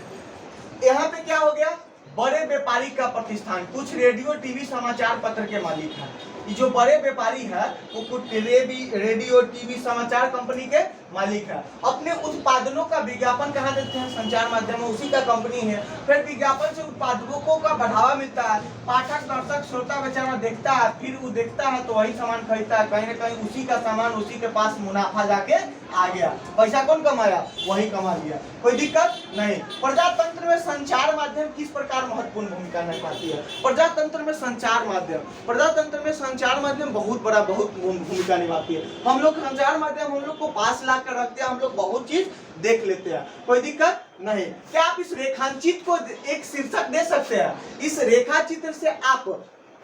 यहाँ पे क्या हो गया, बड़े व्यापारी का प्रतिष्ठान, कुछ रेडियो टीवी समाचार पत्र के मालिक हैं, ये जो बड़े व्यापारी है वो कुछ रेडियो टीवी समाचार कंपनी के मालिक है। अपने उत्पादनों का विज्ञापन कहाँ देते हैं? संचार माध्यम में, उसी का कंपनी है। फिर विज्ञापन से उत्पादकों का बढ़ावा मिलता है, पाठक दर्शक श्रोता बेचारा देखता है, फिर वो देखता है तो वही सामान खरीदता है, कहीं ना कहीं उसी का सामान उसी के पास मुनाफा जाके आ गया, पैसा कौन कमाया? वही कमा लिया, कोई दिक्कत नहीं। प्रजातंत्र में संचार माध्यम किस प्रकार महत्वपूर्ण भूमिका निभाती है? प्रजातंत्र में संचार माध्यम बहुत बड़ा भूमिका निभाती है। हम लोग संचार माध्यम हम लोग को पास ला कर रखते हैं, हम लोग बहुत चीज देख लेते हैं, कोई दिक्कत नहीं। क्या आप इस रेखांचित को एक शीर्षक दे सकते हैं? इस रेखा चित्र से आप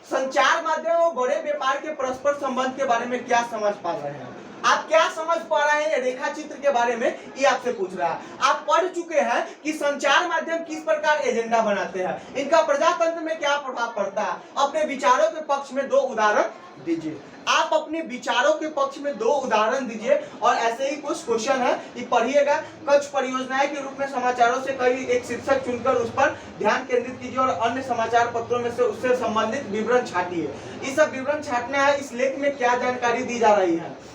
संचार माध्यम और बड़े व्यापार के परस्पर संबंध के बारे में क्या समझ पा रहे हैं? आप क्या समझ पा रहे हैं रेखा चित्र के बारे में? ये आपसे पूछ रहा है। आप पढ़ चुके हैं कि संचार माध्यम किस प्रकार एजेंडा बनाते हैं, इनका प्रजातंत्र में क्या प्रभाव पड़ता है। अपने विचारों के पक्ष में 2 उदाहरण दीजिए। आप अपने विचारों के पक्ष में 2 उदाहरण दीजिए और ऐसे ही कुछ क्वेश्चन है, ये पढ़िएगा। कुछ परियोजनाएं के रूप में समाचारों से कई एक शीर्षक चुनकर उस पर ध्यान केंद्रित कीजिए और अन्य समाचार पत्रों में से उससे संबंधित विवरण छाटिए। ये सब विवरण छाटना है, इस लेख में क्या जानकारी दी जा रही है,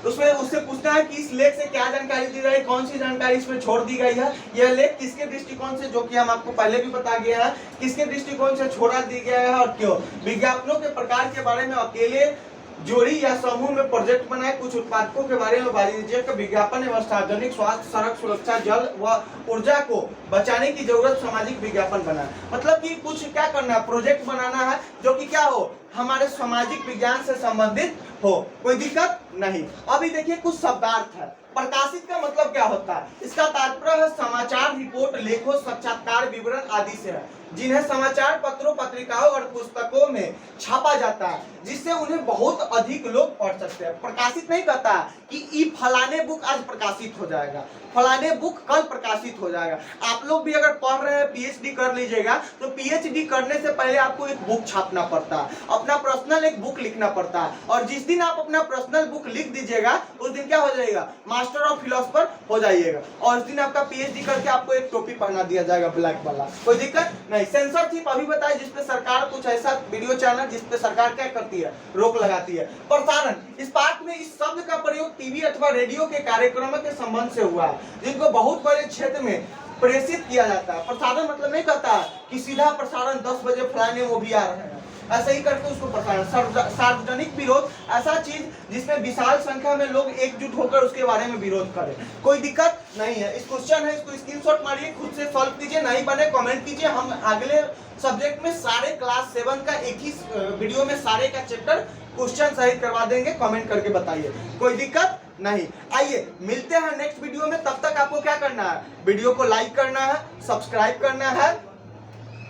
उसमें उससे पूछना है कि इस लेख से क्या जानकारी दी गई, कौन सी जानकारी इसमें छोड़ दी गई है, यह लेख किसके दृष्टिकोण से, जो कि हम आपको पहले भी बता गए हैं, किसके दृष्टिकोण से छोड़ा दी गया है और क्यों। विज्ञापनों के प्रकार के बारे में अकेले, जोड़ी या समूह में प्रोजेक्ट बनाए। कुछ उत्पादकों के बारे में वाणिज्यिक विज्ञापन एवं सार्वजनिक स्वास्थ्य, सड़क सुरक्षा, जल व ऊर्जा को बचाने की जरूरत सामाजिक विज्ञापन बनाए। मतलब कि कुछ क्या करना है, प्रोजेक्ट बनाना है जो कि क्या हो, हमारे सामाजिक विज्ञान से संबंधित हो, कोई दिक्कत नहीं। अभी देखिए कुछ शब्दार्थ है। प्रकाशित का मतलब क्या होता है? इसका तात्पर्य है समाचार, रिपोर्ट, लेखों, साक्षात्कार, विवरण आदि से है, जिन्हें समाचार पत्रों, पत्रिकाओं और पुस्तकों में छापा जाता है, जिससे उन्हें बहुत अधिक लोग पढ़ सकते हैं। प्रकाशित नहीं कहता कि ई फलाने बुक आज प्रकाशित हो जाएगा, फलाने बुक कल प्रकाशित हो जाएगा। आप लोग भी अगर पढ़ रहे हैं, पीएचडी कर लीजिएगा, तो पीएचडी करने से पहले आपको एक बुक छापना पड़ता है, अपना पर्सनल एक बुक लिखना पड़ता है, और जिस दिन आप अपना पर्सनल बुक लिख दीजिएगा उस दिन क्या हो जाएगा, मास्टर ऑफ फिलोसफर हो जाइएगा, और उस दिन आपका पीएचडी करके आपको एक टोपी पहना दिया जाएगा ब्लैक वाला, कोई दिक्कत नहीं। सेंसरशिप अभी बताए, जिसपे सरकार कुछ ऐसा वीडियो चैनल जिसपे सरकार क्या करती है, रोक लगाती है। प्रसारण, इस पाठ में इस शब्द का प्रयोग टीवी अथवा रेडियो के कार्यक्रमों के संबंध से हुआ है, जिनको बहुत बड़े क्षेत्र में प्रेषित किया जाता है। प्रसारण मतलब नहीं कहता कि सीधा प्रसारण 10 बजे फलाने मूवी आ रहे हैं, ऐसे ही करके उसको प्रसारण। सार्वजनिक विरोध, ऐसा चीज जिसमें विशाल संख्या में लोग एकजुट होकर उसके बारे में विरोध करें, कोई दिक्कत नहीं है। इस क्वेश्चन है, इसको स्क्रीनशॉट मारिए, खुद से सॉल्व कीजिए, नहीं बने कमेंट कीजिए। हम अगले सब्जेक्ट में सारे क्लास 7 का एक ही वीडियो में सारे का चैप्टर क्वेश्चन सहित करवा देंगे, कमेंट करके बताइए, कोई दिक्कत नहीं। आइए मिलते हैं नेक्स्ट वीडियो में, तब तक आपको क्या करना है, वीडियो को लाइक करना है, सब्सक्राइब करना है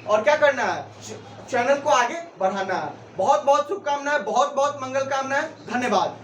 और क्या करना है, चैनल को आगे बढ़ाना है। बहुत बहुत शुभकामनाएं, बहुत बहुत मंगल कामनाएं, धन्यवाद।